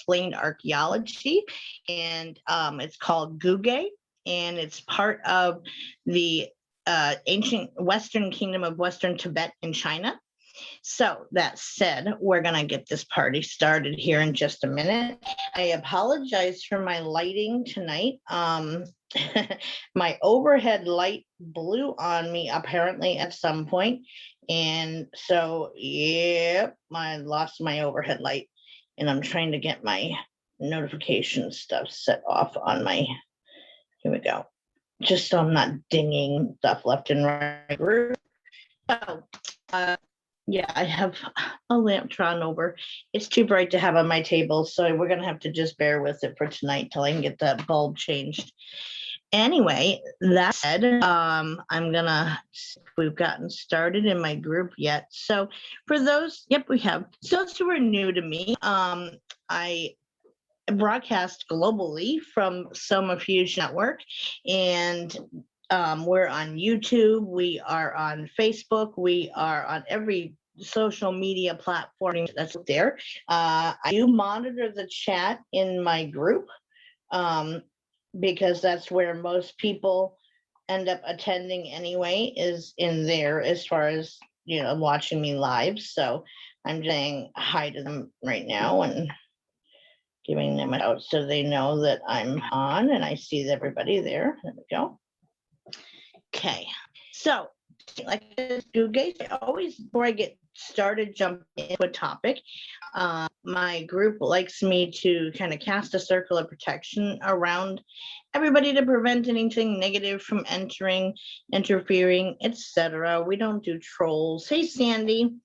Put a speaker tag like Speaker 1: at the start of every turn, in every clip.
Speaker 1: Explained Archaeology, and it's called Guge, and it's part of the ancient Western Kingdom of Western Tibet in China. So that said, we're going to get this party started here in just a minute. I apologize for my lighting tonight. My overhead light blew on me apparently at some point. And so, yep, I lost my overhead light, and I'm trying to get my notification stuff set off on my, here we go. Just so I'm not dinging stuff left and right. So, yeah, I have a lamp drawn over. It's too bright to have on my table, so we're going to have to just bear with it for tonight till I can get that bulb changed. Anyway, that said, we've gotten started in my group yet. So for those, yep, we have. So those who are new to me, I broadcast globally from Soma Fusion Network, and we're on YouTube, we are on Facebook, we are on every social media platform that's there. I do monitor the chat in my group because that's where most people end up attending anyway, is in there as far as, you know, watching me live. So I'm saying hi to them right now and giving them it out so they know that I'm on and I see everybody there. There we go. Okay, so like this, Guge, always before I get started, jump into a topic. My group likes me to kind of cast a circle of protection around everybody to prevent anything negative from entering, interfering, etc. We don't do trolls. Hey, Sandy.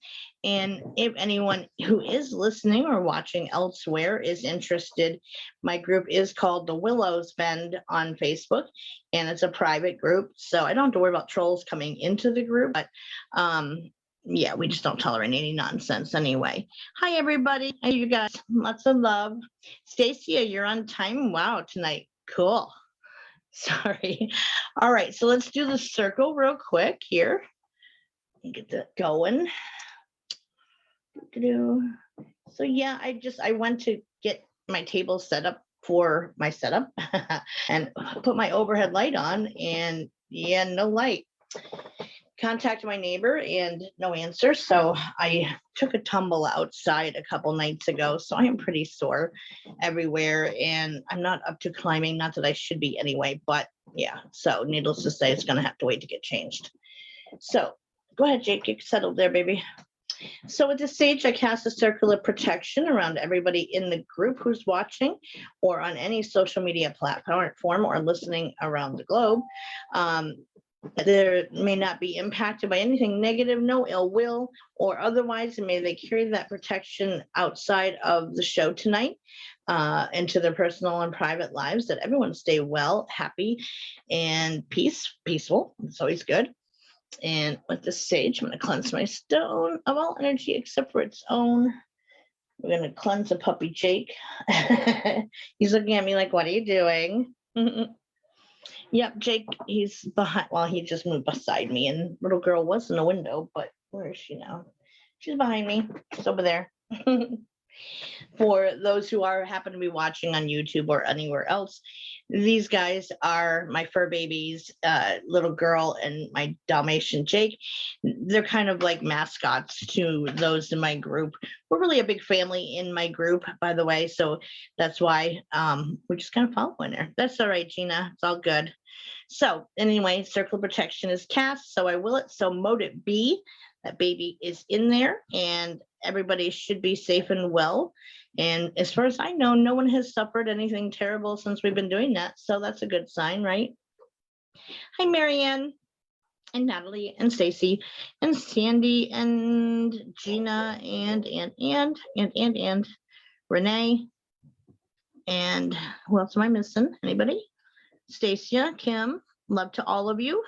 Speaker 1: And if anyone who is listening or watching elsewhere is interested, my group is called the Willows Bend on Facebook, and it's a private group. So I don't have to worry about trolls coming into the group, but yeah, we just don't tolerate any nonsense anyway. Hi, everybody. Hey, you guys. Lots of love. Stacia, you're on time. Wow, tonight. Cool. Sorry. All right, so let's do the circle real quick here. Get that going. So yeah, I went to get my table set up for my setup and put my overhead light on, and yeah, no light. Contacted my neighbor and no answer. So I took a tumble outside a couple nights ago. So I am pretty sore everywhere, and I'm not up to climbing, not that I should be anyway, but yeah. So needless to say, it's going to have to wait to get changed. So go ahead, Jake, get settled there, baby. So at this stage, I cast a circle of protection around everybody in the group who's watching or on any social media platform or listening around the globe. There may not be impacted by anything negative, no ill will or otherwise, and may they carry that protection outside of the show tonight into their personal and private lives, that everyone stay well, happy, and peaceful. It's always good. And with this sage, I'm going to cleanse my stone of all energy except for its own. We're going to cleanse the puppy Jake. He's looking at me like, what are you doing? Yep, Jake, he's behind. Well, he just moved beside me, and little girl was in the window, but where is she now? She's behind me. She's over there. For those who happen to be watching on YouTube or anywhere else, these guys are my fur babies, little girl and my Dalmatian Jake. They're kind of like mascots to those in my group. We're really a big family in my group, by the way, so that's why we're just kind of following her. That's all right, Gina. It's all good. So anyway, circle of protection is cast, so I will it. So mode it be. That baby is in there, and everybody should be safe and well. And as far as I know, no one has suffered anything terrible since we've been doing that. So that's a good sign, right? Hi, Marianne and Natalie and Stacy and Sandy and Gina and Renee. And who else am I missing? Anybody? Stacia, Kim, love to all of you.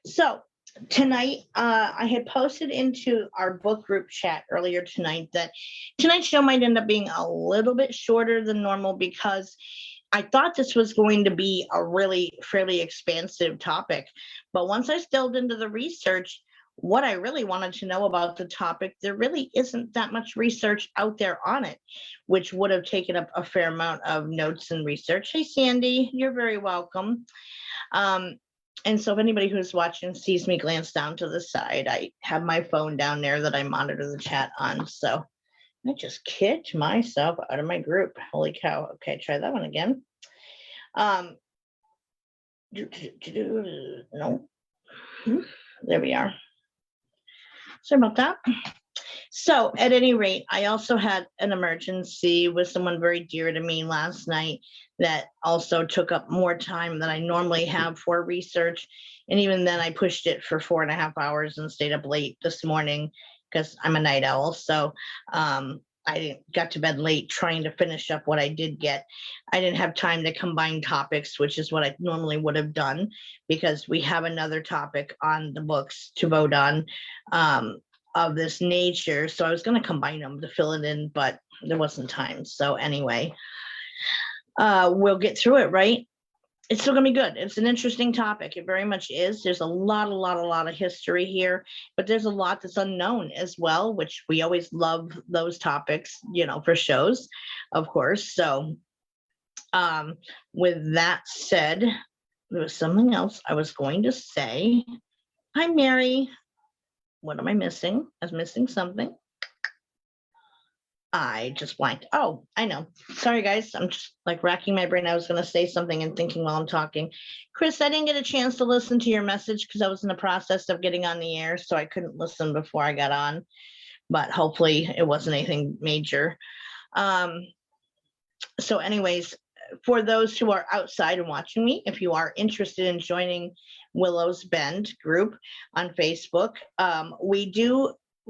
Speaker 1: So tonight, I had posted into our book group chat earlier tonight that tonight's show might end up being a little bit shorter than normal because I thought this was going to be a really fairly expansive topic. But once I delved into the research, what I really wanted to know about the topic, there really isn't that much research out there on it, which would have taken up a fair amount of notes and research. Hey, Sandy, you're very welcome. And so if anybody who's watching sees me glance down to the side, I have my phone down there that I monitor the chat on. So I just kicked myself out of my group. Holy cow. Okay, try that one again. No. There we are. Sorry about that. So at any rate, I also had an emergency with someone very dear to me last night that also took up more time than I normally have for research. And even then I pushed it for 4.5 hours and stayed up late this morning because I'm a night owl. So I got to bed late trying to finish up what I did get. I didn't have time to combine topics, which is what I normally would have done, because we have another topic on the books to vote on of this nature. So I was going to combine them to fill it in, but there wasn't time. So anyway, we'll get through it, right? It's still gonna be good. It's an interesting topic. It very much is. There's a lot of history here, but there's a lot that's unknown as well, which we always love those topics, you know, for shows, of course. So with that said, there was something else I was going to say. Hi, Mary. What am I missing? I was missing something. I just blanked. Oh, I know. Sorry, guys. I'm just like racking my brain. I was going to say something and thinking while I'm talking. Chris, I didn't get a chance to listen to your message because I was in the process of getting on the air, so I couldn't listen before I got on. But hopefully it wasn't anything major. So anyways, for those who are outside and watching me, if you are interested in joining Willow's Bend group on Facebook,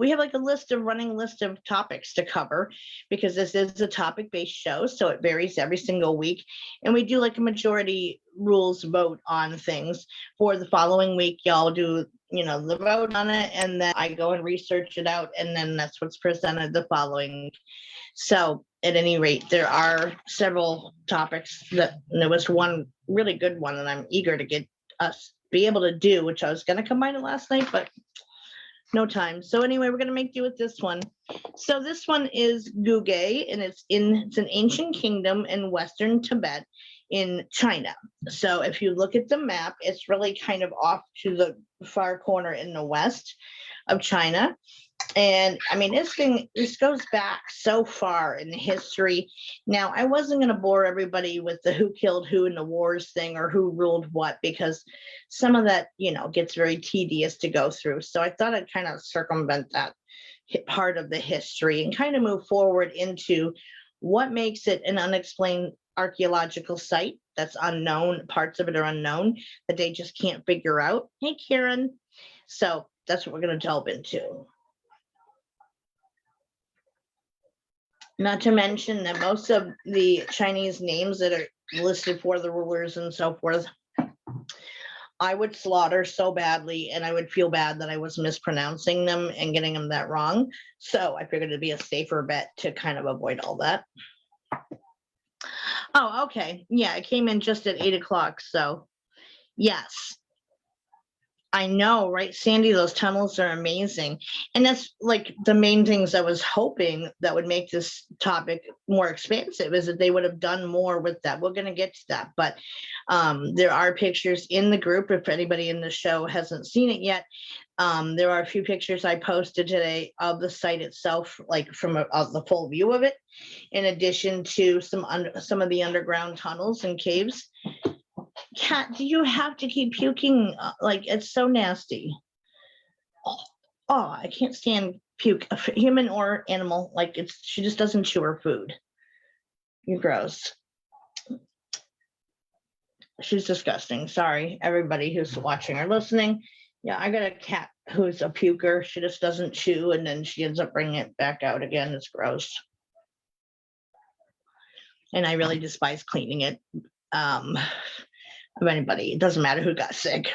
Speaker 1: we have like a running list of topics to cover, because this is a topic-based show, so it varies every single week. And we do like a majority rules vote on things. For the following week, y'all do, you know, the vote on it, and then I go and research it out, and then that's what's presented the following week. So at any rate, there are several topics and there was one really good one that I'm eager to get us be able to do, which I was going to combine it last night, but no time. So anyway, we're going to make do with this one. So this one is Guge, and it's an ancient kingdom in Western Tibet in China. So if you look at the map, it's really kind of off to the far corner in the west of China. And I mean, this goes back so far in history. Now, I wasn't going to bore everybody with the who killed who in the wars thing or who ruled what, because some of that, you know, gets very tedious to go through. So I thought I'd kind of circumvent that part of the history and kind of move forward into what makes it an unexplained archaeological site that's unknown. Parts of it are unknown that they just can't figure out. Hey, Karen. So that's what we're going to delve into. Not to mention that most of the Chinese names that are listed for the rulers and so forth, I would slaughter so badly, and I would feel bad that I was mispronouncing them and getting them that wrong. So I figured it'd be a safer bet to kind of avoid all that. Oh, okay. Yeah, I came in just at 8 o'clock. So yes. I know, right, Sandy? Those tunnels are amazing. And that's like the main things I was hoping that would make this topic more expansive, is that they would have done more with that. We're going to get to that. but there are pictures in the group. If anybody in the show hasn't seen it yet, there are a few pictures I posted today of the site itself, like from the full view of it, in addition to some of the underground tunnels and caves. Cat, do you have to keep puking? Like, it's so nasty. Oh, I can't stand puke, human or animal. Like, she just doesn't chew her food. You're gross. She's disgusting. Sorry, everybody who's watching or listening. Yeah, I got a cat who's a puker. She just doesn't chew, and then she ends up bringing it back out again. It's gross. And I really despise cleaning it. Of anybody. It doesn't matter who got sick.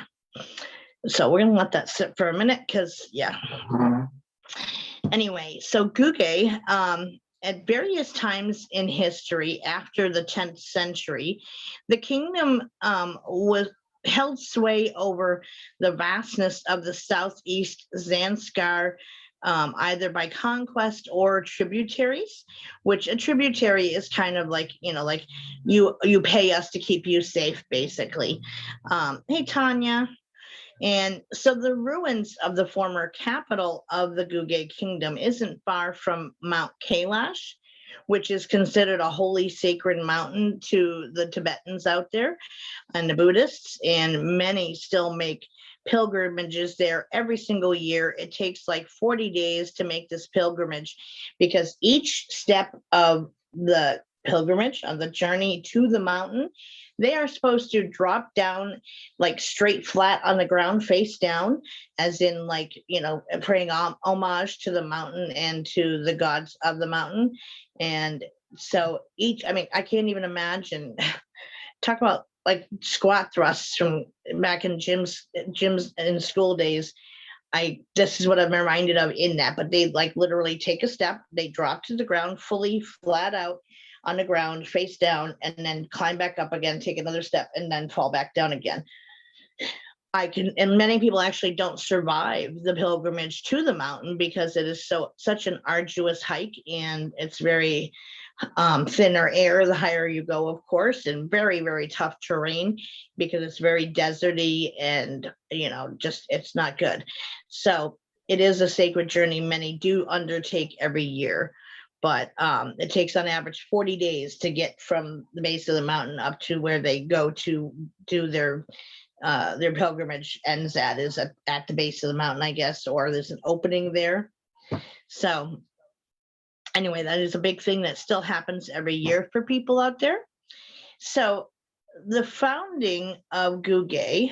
Speaker 1: So we're gonna let that sit for a minute, because yeah. Anyway, so Guge, at various times in history after the 10th century, the kingdom was held sway over the vastness of the southeast Zanskar, either by conquest or tributaries, which a tributary is kind of like, like you pay us to keep you safe, basically. Hey, Tanya. And so the ruins of the former capital of the Guge kingdom isn't far from Mount Kailash, which is considered a holy sacred mountain to the Tibetans out there and the Buddhists, and many still make pilgrimages there every single year. It takes like 40 days to make this pilgrimage, because each step of the pilgrimage, of the journey to the mountain, they are supposed to drop down like straight flat on the ground, face down, as in like, praying homage to the mountain and to the gods of the mountain. And so I can't even imagine, talk about like squat thrusts from back in gyms in school days. This is what I'm reminded of in that, but they like literally take a step, they drop to the ground, fully flat out on the ground, face down, and then climb back up again, take another step, and then fall back down again. And many people actually don't survive the pilgrimage to the mountain because it is such an arduous hike, and it's very thinner air the higher you go, of course, and very, very tough terrain because it's very deserty and, just it's not good. So it is a sacred journey many do undertake every year, but it takes on average 40 days to get from the base of the mountain up to where they go to do their pilgrimage ends is at the base of the mountain, I guess, or there's an opening there. So anyway, that is a big thing that still happens every year for people out there. So the founding of Guge,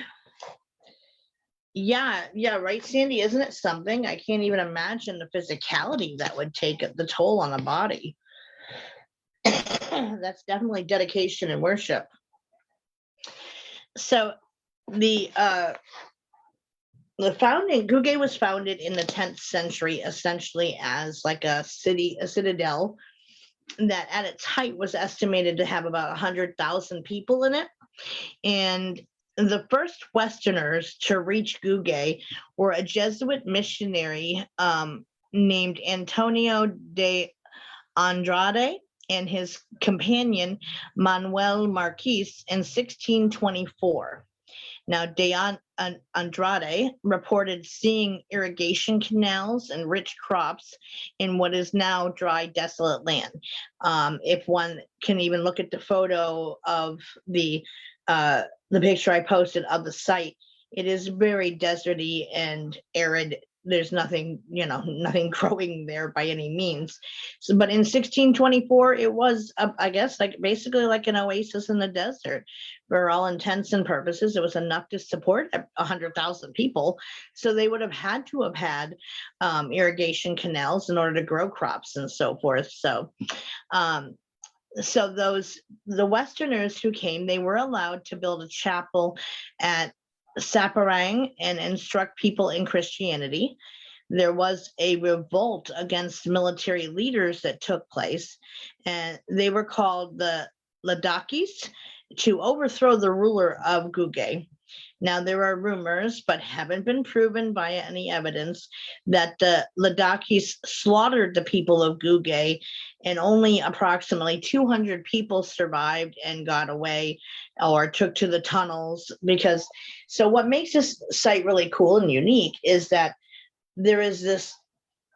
Speaker 1: yeah, right, Sandy, isn't it something? I can't even imagine the physicality that would take the toll on the body. That's definitely dedication and worship. So the founding, Guge was founded in the 10th century, essentially as like a citadel that at its height was estimated to have about 100,000 people in it. And the first Westerners to reach Guge were a Jesuit missionary named Antonio de Andrade and his companion Manuel Marquis in 1624. Now, de Andrade reported seeing irrigation canals and rich crops in what is now dry, desolate land. If one can even look at the photo of the picture I posted of the site, it is very deserty and arid. There's nothing, nothing growing there by any means. So, but in 1624, it was, I guess, like basically like an oasis in the desert. For all intents and purposes, it was enough to support 100,000 people. So they would have had to have had irrigation canals in order to grow crops and so forth. So, the Westerners who came, they were allowed to build a chapel at Saparang and instruct people in Christianity. There was a revolt against military leaders that took place, and they were called the Ladakis, to overthrow the ruler of Guge. Now, there are rumors, but haven't been proven by any evidence, that the Ladakis slaughtered the people of Guge, and only approximately 200 people survived and got away or took to the tunnels. So what makes this site really cool and unique is that there is this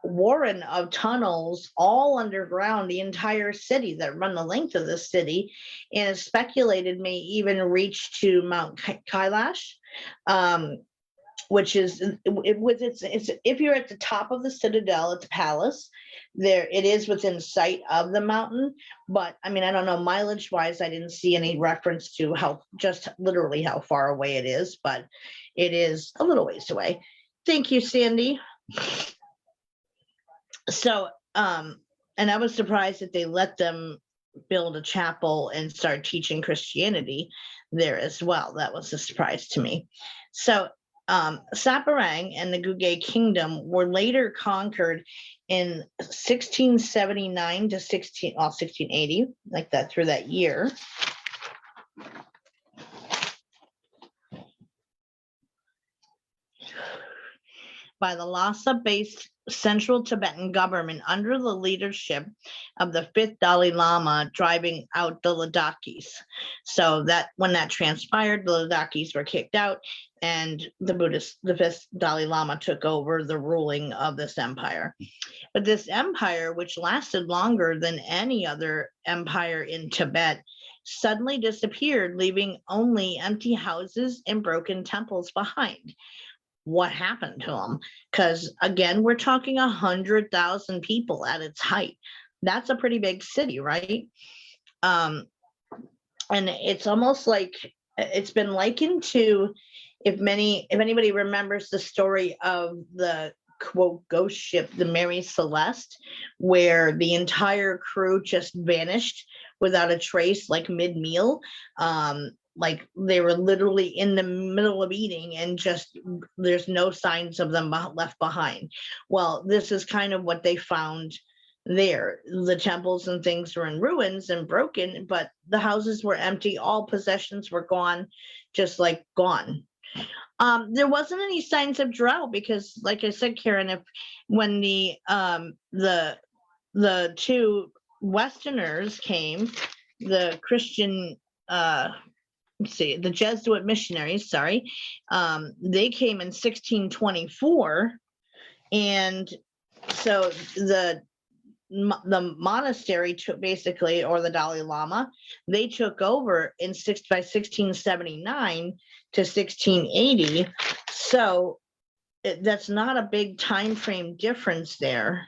Speaker 1: warren of tunnels all underground, the entire city, that run the length of the city, and it's speculated may even reach to Mount Kailash, which is if you're at the top of the citadel, it's a palace. There it is within sight of the mountain, but I mean, I don't know, mileage wise, I didn't see any reference to just literally how far away it is, but it is a little ways away. Thank you, Sandy. So, and I was surprised that they let them build a chapel and start teaching Christianity there as well. That was a surprise to me. So, Saparang and the Guge kingdom were later conquered in 1679 to 1680, like that, through that year. by the Lhasa-based Central Tibetan government under the leadership of the 5th Dalai Lama driving out the Ladakis. So that when that transpired, the Ladakis were kicked out, and the 5th Dalai Lama took over the ruling of this empire. But this empire, which lasted longer than any other empire in Tibet, suddenly disappeared, leaving only empty houses and broken temples behind. What happened to them? Because again, we're talking 100,000 people at its height. That's a pretty big city, right? And it's almost like it's been likened to, if anybody remembers the story of the quote ghost ship, the Mary Celeste, where the entire crew just vanished without a trace, like mid-meal. Like they were literally in the middle of eating and just there's no signs of them left behind. Well, this is kind of what they found there. The temples and things were in ruins and broken, but the houses were empty. All possessions were gone, just like gone. There wasn't any signs of drought because, like I said, Karen, when the two Westerners came, the Christian, the Jesuit missionaries, they came in 1624, and so the monastery took basically, or the Dalai Lama, they took over by 1679 to 1680. So that's not a big time frame difference there.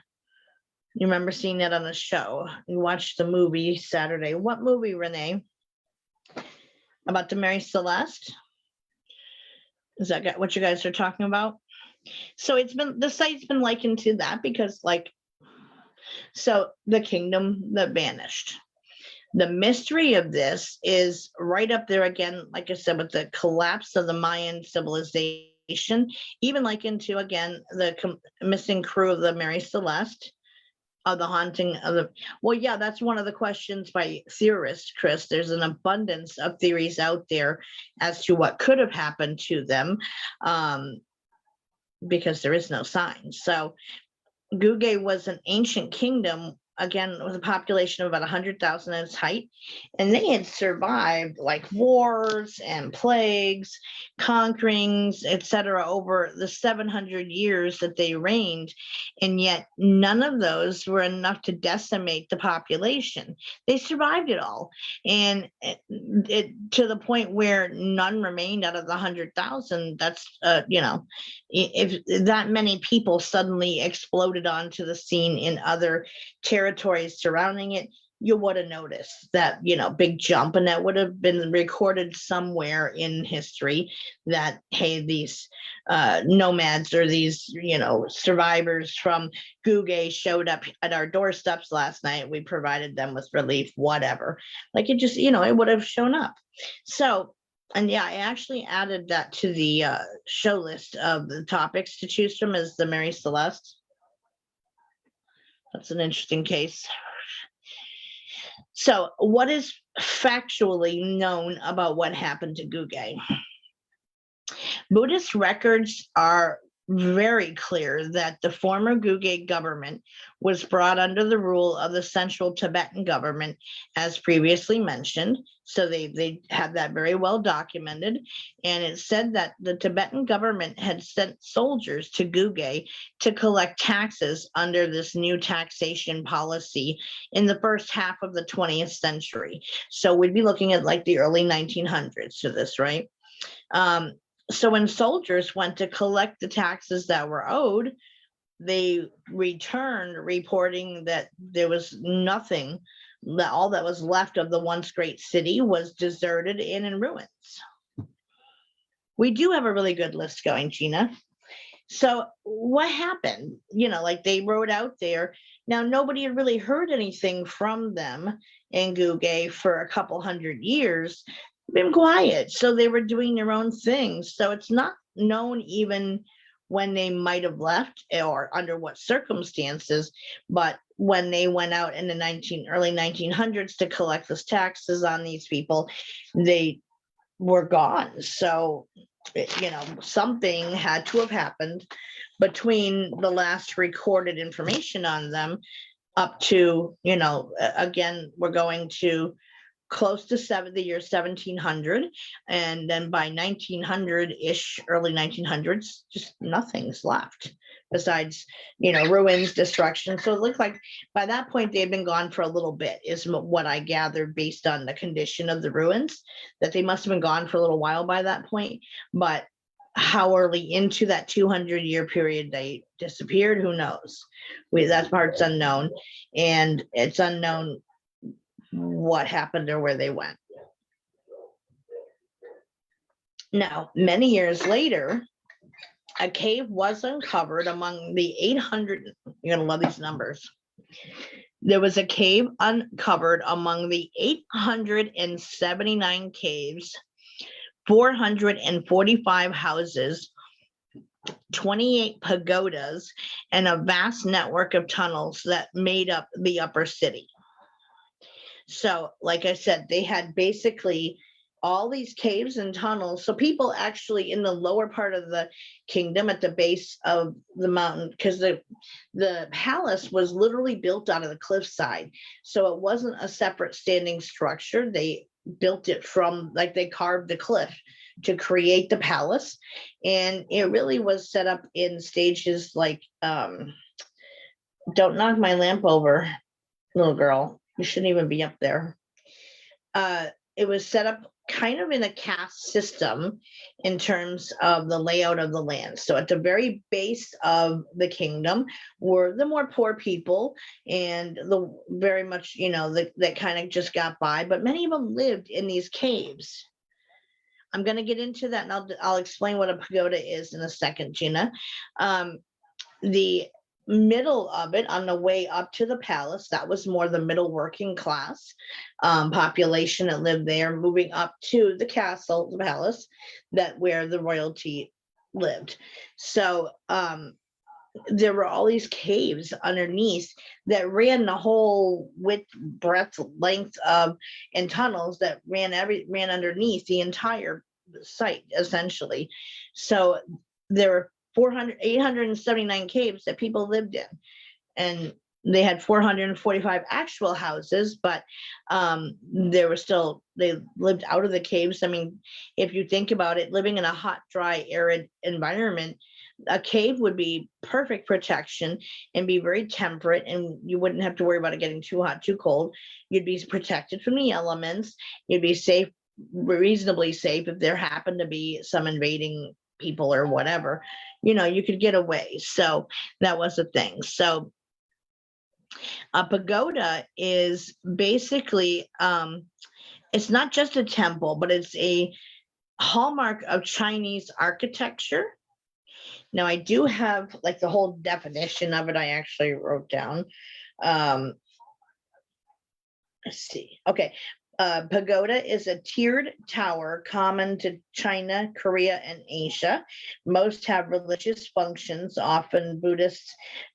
Speaker 1: You remember seeing that on the show? You watched the movie Saturday. What movie, Renee? About the Mary Celeste? Is that what you guys are talking about? So the site's been likened to that because, like, so the kingdom that vanished. The mystery of this is right up there again, like I said, with the collapse of the Mayan civilization, even likened to, again, the missing crew of the Mary Celeste, of the haunting of the, well, yeah, that's one of the questions by theorists, Chris. There's an abundance of theories out there as to what could have happened to them, because there is no sign. So Guge was an ancient kingdom, again, with a population of about 100,000 at its height, and they had survived like wars and plagues, conquerings, etc., over the 700 years that they reigned, and yet none of those were enough to decimate the population. They survived it all, and it to the point where none remained out of the 100,000. That's if that many people suddenly exploded onto the scene in other territories surrounding it, you would have noticed that, big jump, and that would have been recorded somewhere in history that, hey, these nomads or these, survivors from Guge showed up at our doorsteps last night. We provided them with relief, whatever. Like, it just, it would have shown up. So, and yeah, I actually added that to the show list of the topics to choose from as the Mary Celeste. That's an interesting case. So what is factually known about what happened to Guge? Buddhist records are very clear that the former Guge government was brought under the rule of the Central Tibetan government, as previously mentioned. So they have that very well documented. And it said that the Tibetan government had sent soldiers to Guge to collect taxes under this new taxation policy in the first half of the 20th century. So we'd be looking at like the early 1900s to this, right? So when soldiers went to collect the taxes that were owed, they returned reporting that there was nothing, that all that was left of the once great city was deserted and in ruins. We do have a really good list going, Gina. So what happened? Like they wrote out there. Now, nobody had really heard anything from them in Guge for a couple hundred years. Been quiet, so they were doing their own things. So it's not known even when they might have left or under what circumstances, but when they went out in the early 1900s to collect those taxes on these people, they were gone. So something had to have happened between the last recorded information on them up to, again, we're going to close to the year 1700, and then by 1900-ish, early 1900s, just nothing's left besides, ruins, destruction. So it looked like by that point they had been gone for a little bit, is what I gathered based on the condition of the ruins, that they must have been gone for a little while by that point. But how early into that 200-year period they disappeared, who knows? That part's unknown, and it's unknown what happened or where they went. Now, many years later, a cave was uncovered among the 800, you're going to love these numbers. There was a cave uncovered among the 879 caves, 445 houses, 28 pagodas, and a vast network of tunnels that made up the upper city. So, like I said, they had basically all these caves and tunnels. So people actually in the lower part of the kingdom at the base of the mountain, because the palace was literally built out of the cliffside. So it wasn't a separate standing structure. They built it from, like, they carved the cliff to create the palace. And it really was set up in stages like, don't knock my lamp over, little girl. You shouldn't even be up there. It was set up kind of in a caste system in terms of the layout of the land. So at the very base of the kingdom were the more poor people, and the very much, that kind of just got by, but many of them lived in these caves. I'm going to get into that, and I'll explain what a pagoda is in a second, Gina. The middle of it, on the way up to the palace, that was more the middle working class population that lived there, moving up to the castle, the palace, where the royalty lived. So there were all these caves underneath that ran the whole width, breadth, length of, and tunnels that ran underneath the entire site, essentially. So there were 879 caves that people lived in, and they had 445 actual houses, but they lived out of the caves. I mean, if you think about it, living in a hot, dry, arid environment, a cave would be perfect protection and be very temperate, and you wouldn't have to worry about it getting too hot, too cold. You'd be protected from the elements. You'd be safe, reasonably safe, if there happened to be some invading people or whatever, you could get away. So that was the thing. So a pagoda is basically, it's not just a temple, but it's a hallmark of Chinese architecture. Now, I do have like the whole definition of it. I actually wrote down. Let's see. Okay. Pagoda is a tiered tower common to China, Korea, and Asia. Most have religious functions, often Buddhist,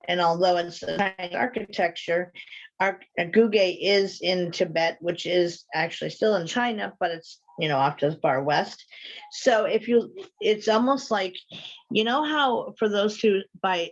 Speaker 1: and although it's a Chinese architecture, Guge is in Tibet, which is actually still in China, but it's off to the far west. So it's almost like, how for those who buy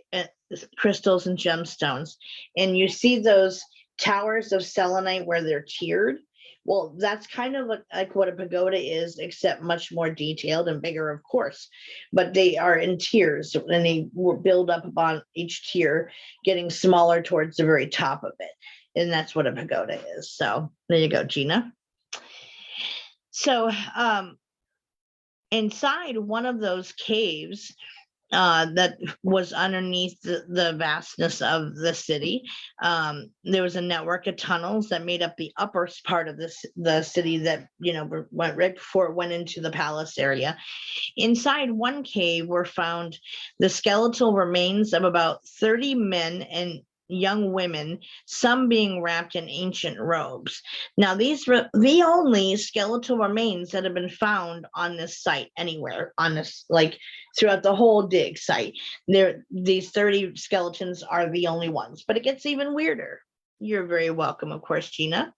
Speaker 1: crystals and gemstones, and you see those towers of selenite where they're tiered. Well, that's kind of like what a pagoda is, except much more detailed and bigger, of course. But they are in tiers, and they build up upon each tier, getting smaller towards the very top of it. And that's what a pagoda is. So there you go, Gina. So inside one of those caves, that was underneath the vastness of the city, there was a network of tunnels that made up the upper part of the city that went right before it went into the palace area. Inside one cave were found the skeletal remains of about 30 men and young women, some being wrapped in ancient robes. Now, these were the only skeletal remains that have been found on this site anywhere, on this, like, throughout the whole dig site. These 30 skeletons are the only ones, but it gets even weirder. You're very welcome, of course, Gina.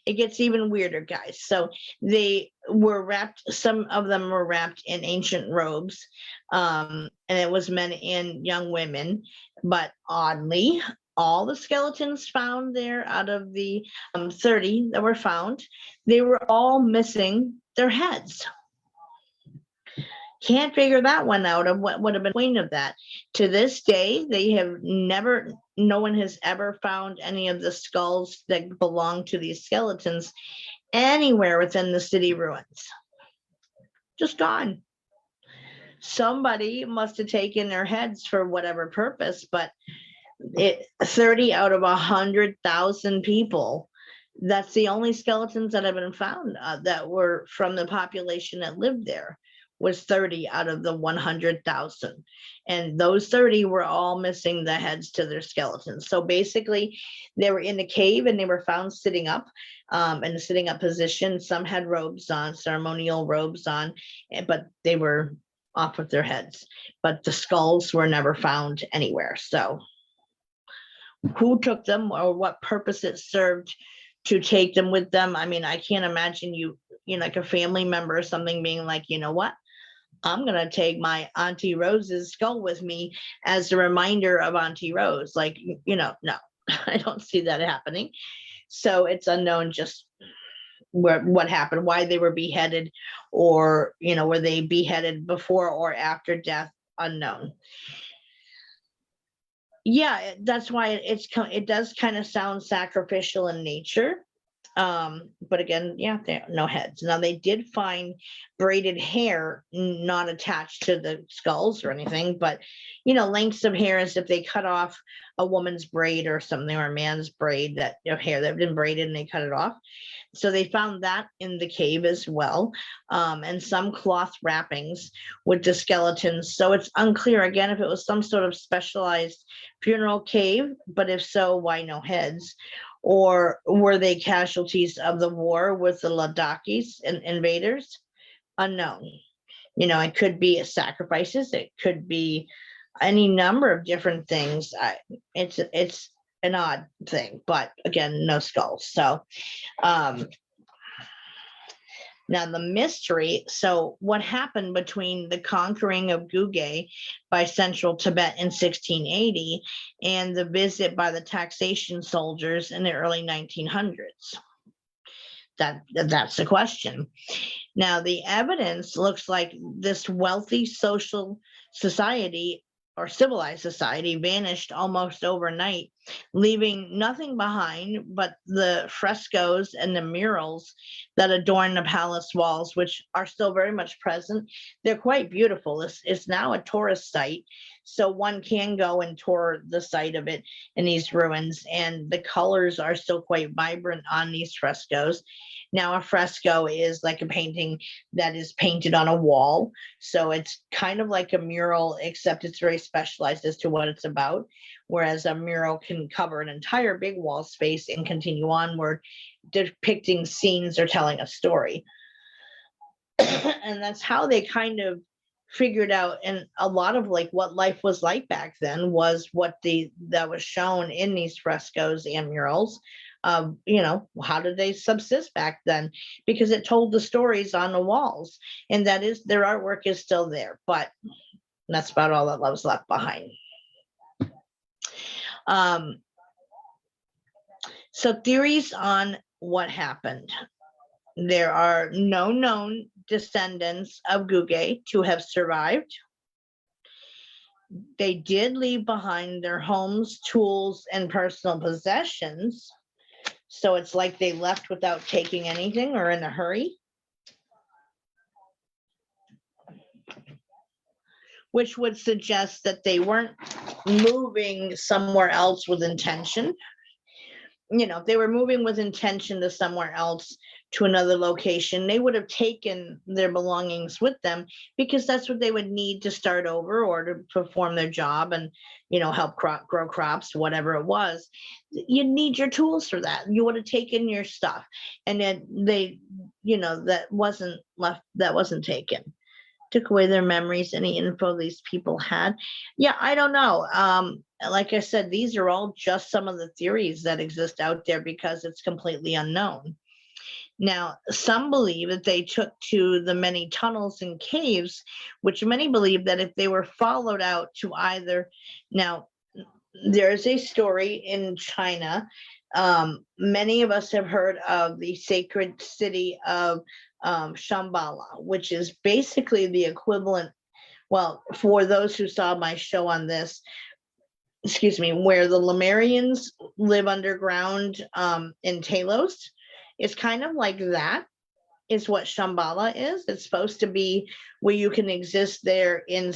Speaker 1: it gets even weirder, guys. So they were wrapped, some of them were wrapped in ancient robes, and it was men and young women. But oddly, all the skeletons found there, out of the 30 that were found, they were all missing their heads. Can't figure that one out, of what would have been the point of that. To this day, they have never, no one has ever found any of the skulls that belong to these skeletons anywhere within the city ruins. Just gone. Somebody must have taken their heads for whatever purpose, but 30 out of 100,000 people, that's the only skeletons that have been found that were from the population that lived there, was 30 out of the 100,000. And those 30 were all missing the heads to their skeletons. So basically, they were in a cave and they were found sitting up, in a sitting up position. Some had robes on, ceremonial robes on, but they were off with their heads. But the skulls were never found anywhere. So who took them, or what purpose it served to take them with them? I mean, I can't imagine you like a family member or something being like, you know what? I'm going to take my Auntie Rose's skull with me as a reminder of Auntie Rose. Like, no, I don't see that happening. So it's unknown just what happened, why they were beheaded, or, were they beheaded before or after death? Unknown. Yeah, that's why it does kind of sound sacrificial in nature. But again, yeah, no heads. Now, they did find braided hair not attached to the skulls or anything, but lengths of hair, as if they cut off a woman's braid or something, or a man's braid, that hair that had been braided and they cut it off. So they found that in the cave as well, and some cloth wrappings with the skeletons. So it's unclear again if it was some sort of specialized funeral cave, but if so, why no heads? Or were they casualties of the war with the Ladakis and invaders? Unknown. It could be sacrifices. It could be any number of different things. It's an odd thing, but again, no skulls. So now the mystery. So what happened between the conquering of Guge by central Tibet in 1680 and the visit by the taxation soldiers in the early 1900s? That's the question. Now, the evidence looks like this wealthy social society, or civilized society, vanished almost overnight, leaving nothing behind but the frescoes and the murals that adorn the palace walls, which are still very much present. They're quite beautiful. It's now a tourist site, so one can go and tour the site of it in these ruins, and the colors are still quite vibrant on these frescoes. Now, a fresco is like a painting that is painted on a wall. So it's kind of like a mural, except it's very specialized as to what it's about. Whereas a mural can cover an entire big wall space and continue onward, depicting scenes or telling a story. And that's how they kind of figured out, and a lot of like what life was like back then was what that was shown in these frescoes and murals. How did they subsist back then? Because it told the stories on the walls, and that is, their artwork is still there, but that's about all that was left behind. So theories on what happened. There are no known descendants of Guge to have survived. They did leave behind their homes, tools, and personal possessions. So it's like they left without taking anything or in a hurry, which would suggest that they weren't moving somewhere else with intention. If they were moving with intention to somewhere else, to another location, they would have taken their belongings with them, because that's what they would need to start over or to perform their job and, help grow crops, whatever it was. You need your tools for that. You would have taken your stuff, and then that wasn't left, that wasn't taken. Took away their memories, any info these people had. Yeah, I don't know. Like I said, these are all just some of the theories that exist out there because it's completely unknown. Now, some believe that they took to the many tunnels and caves, which many believe that if they were followed out to either, now, there's a story in China. Many of us have heard of the sacred city of Shambhala, which is basically the equivalent. Well, for those who saw my show on this, excuse me, where the Lemurians live underground in Talos, it's kind of like that is what Shambhala is. It's supposed to be where you can exist there in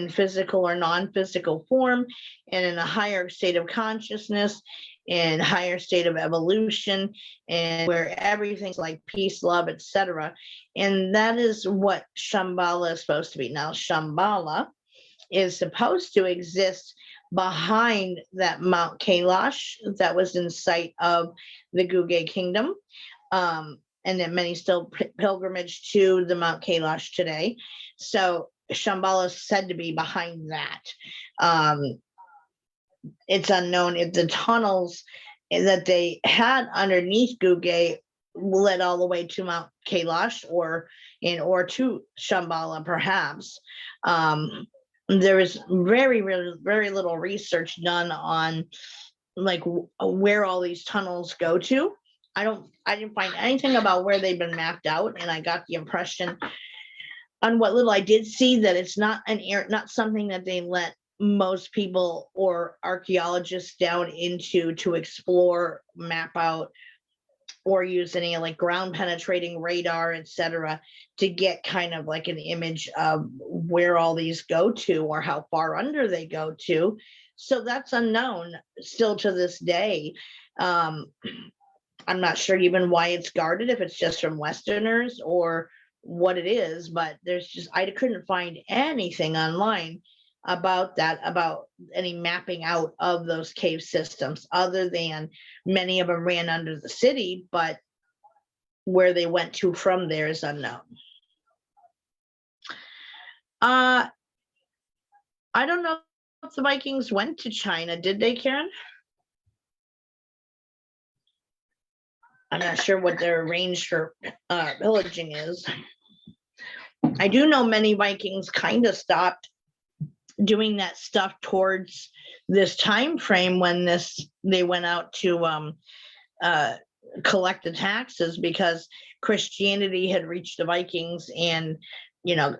Speaker 1: physical or non-physical form and in a higher state of consciousness, in higher state of evolution, and where everything's like peace, love, etc. And that is what Shambhala is supposed to be. Now, Shambhala is supposed to exist behind that Mount Kailash that was in sight of the Guge kingdom. And that many still pilgrimage to the Mount Kailash today. So Shambhala is said to be behind that. It's unknown if the tunnels that they had underneath Guge led all the way to Mount Kailash or to Shambhala, perhaps. There is very little research done on like where all these tunnels go to. I didn't find anything about where they've been mapped out, and I got the impression on what little I did see that it's not something that they let most people or archaeologists down into to explore, map out, or use any like ground penetrating radar, etc., to get kind of like an image of where all these go to or how far under they go to. So that's unknown still to this day. I'm not sure even why it's guarded, if it's just from Westerners or what it is, but I couldn't find anything online about that, about any mapping out of those cave systems, other than many of them ran under the city, but where they went to from there is unknown. I don't know if the Vikings went to China. Did they, Karen? I'm not sure what their range for pillaging is. I do know many Vikings kind of stopped doing that stuff towards this time frame when they went out to collect the taxes, because Christianity had reached the Vikings, and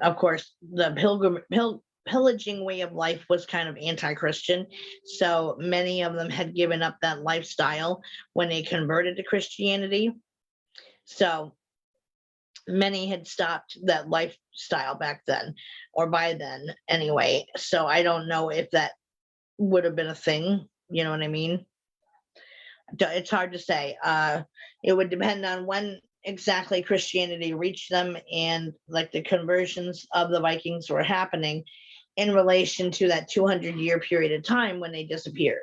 Speaker 1: of course the pillaging way of life was kind of anti-Christian, so many of them had given up that lifestyle when they converted to Christianity. So many had stopped that lifestyle back then, or by then anyway. So I don't know if that would have been a thing, you know what I mean? It's hard to say. It would depend on when exactly Christianity reached them, and like the conversions of the Vikings were happening in relation to that 200-year period of time when they disappeared.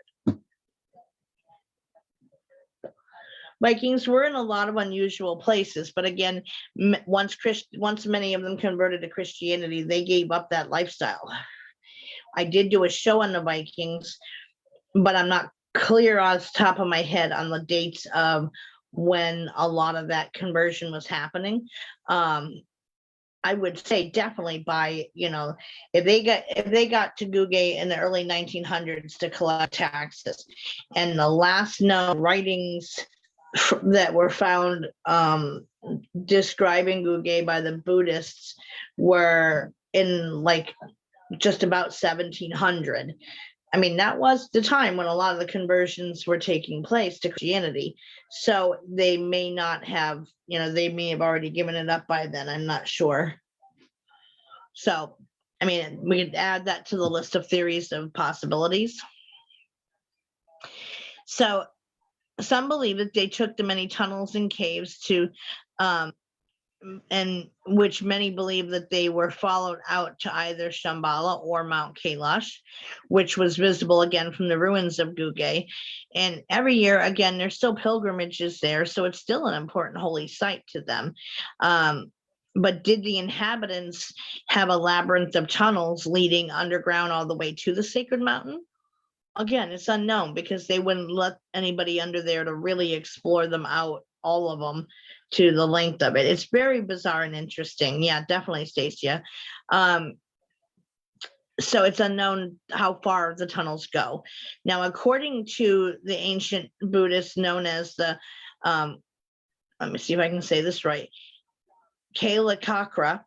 Speaker 1: Vikings were in a lot of unusual places, but again, once many of them converted to Christianity, they gave up that lifestyle. I did do a show on the Vikings, but I'm not clear off the top of my head on the dates of when a lot of that conversion was happening. I would say definitely by, if they got to Guge in the early 1900s to collect taxes, and the last known writings that were found describing Guge by the Buddhists were in like just about 1700. I mean, that was the time when a lot of the conversions were taking place to Christianity. So they may not have, they may have already given it up by then. I'm not sure. So, I mean, we could add that to the list of theories of possibilities. So some believe that they took the many tunnels and caves to, and which many believe that they were followed out to either Shambhala or Mount Kailash, which was visible again from the ruins of Guge. And every year, again, there's still pilgrimages there, so it's still an important holy site to them. But did the inhabitants have a labyrinth of tunnels leading underground all the way to the sacred mountain? Again, it's unknown, because they wouldn't let anybody under there to really explore them out, all of them, to the length of it. It's very bizarre and interesting. Yeah, definitely, Stacia. So it's unknown how far the tunnels go. Now, according to the ancient Buddhists known as the, let me see if I can say this right, Kalakakra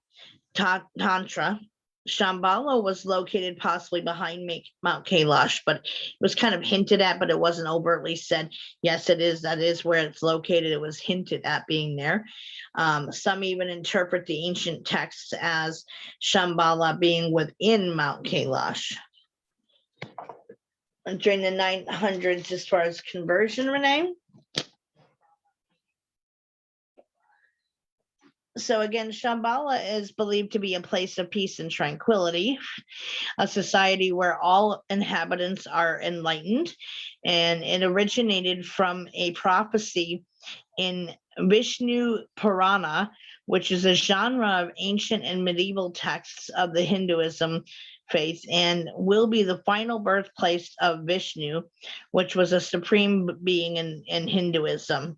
Speaker 1: Tantra, Shambhala was located possibly behind Mount Kailash, but it was kind of hinted at, but it wasn't overtly said. Yes, it is. That is where it's located. It was hinted at being there. Some even interpret the ancient texts as Shambhala being within Mount Kailash. During the 900s, as far as conversion, Renee. So again, Shambhala is believed to be a place of peace and tranquility, a society where all inhabitants are enlightened, and it originated from a prophecy in Vishnu Purana, which is a genre of ancient and medieval texts of the Hinduism faith, and will be the final birthplace of Vishnu, which was a supreme being in Hinduism.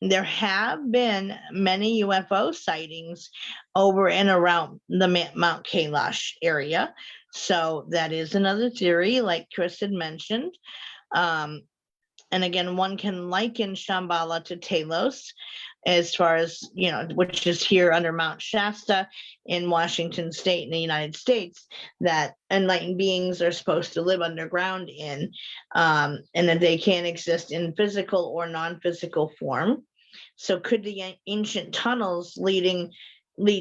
Speaker 1: There have been many UFO sightings over and around the Mount Kailash area. So that is another theory, like Chris had mentioned. And again, one can liken Shambhala to Talos, as far as, you know, which is here under Mount Shasta in Washington State in the United States, that enlightened beings are supposed to live underground in, and that they can exist in physical or non-physical form. So could the ancient tunnels lead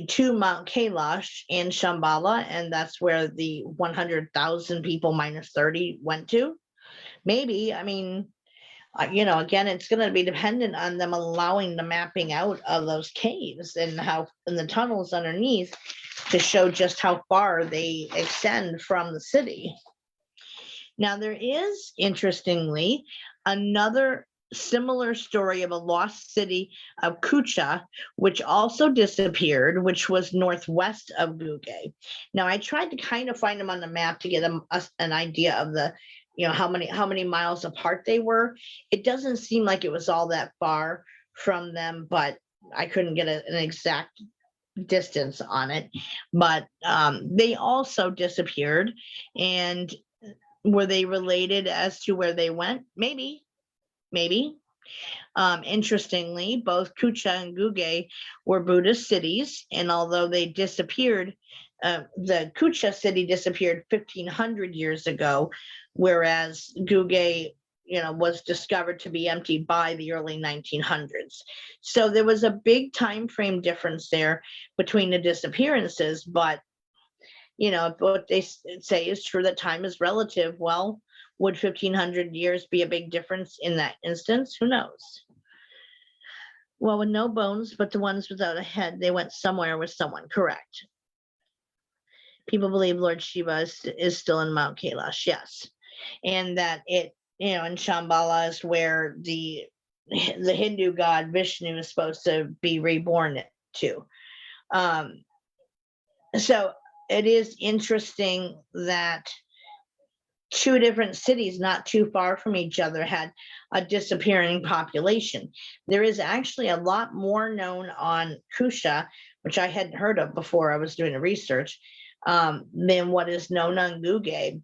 Speaker 1: to Mount Kailash and Shambhala, and that's where the 100,000 people minus 30 went to? Maybe. I mean, you know, again, it's going to be dependent on them allowing the mapping out of those caves and the tunnels underneath to show just how far they extend from the city. Now, there is, interestingly, another similar story of a lost city of Kucha, which also disappeared, which was northwest of Guge. Now, I tried to kind of find them on the map to get an idea of the, you know, how many miles apart they were. It doesn't seem like it was all that far from them, but I couldn't get an exact distance on it. But they also disappeared. And were they related as to where they went? Maybe. Interestingly, both Kucha and Guge were Buddhist cities, and although they disappeared, the Kucha city disappeared 1,500 years ago, whereas Guge, you know, was discovered to be empty by the early 1900s. So there was a big time frame difference there between the disappearances. But, you know, if what they say is true, that time is relative, well, would 1,500 years be a big difference in that instance? Who knows? Well, with no bones, but the ones without a head, they went somewhere with someone. Correct. People believe Lord Shiva is still in Mount Kailash, yes. And that it, you know, in Shambhala is where the Hindu god Vishnu is supposed to be reborn to. So it is interesting that two different cities not too far from each other had a disappearing population. There is actually a lot more known on Kusha, which I hadn't heard of before I was doing the research, than what is known on Guge.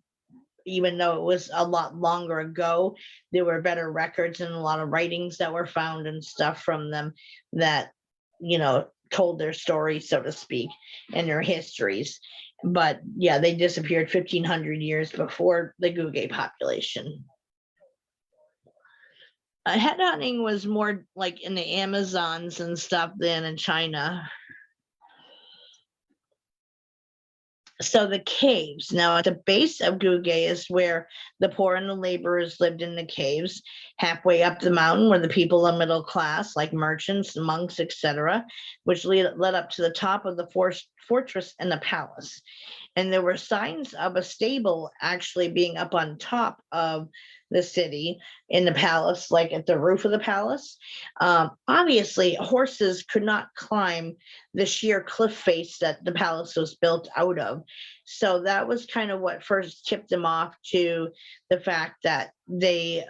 Speaker 1: Even though it was a lot longer ago, there were better records and a lot of writings that were found and stuff from them that, you know, told their story, so to speak, and their histories. But yeah, they disappeared 1,500 years before the Guge population. Headhunting was more like in the Amazons and stuff than in China. So the caves, now at the base of Guge is where the poor and the laborers lived in the caves. Halfway up the mountain were the people of middle class, like merchants, monks, etc., which led up to the top of the fortress and the palace. And there were signs of a stable actually being up on top of the city in the palace, like at the roof of the palace. Obviously, horses could not climb the sheer cliff face that the palace was built out of. So that was kind of what first tipped them off to the fact that they,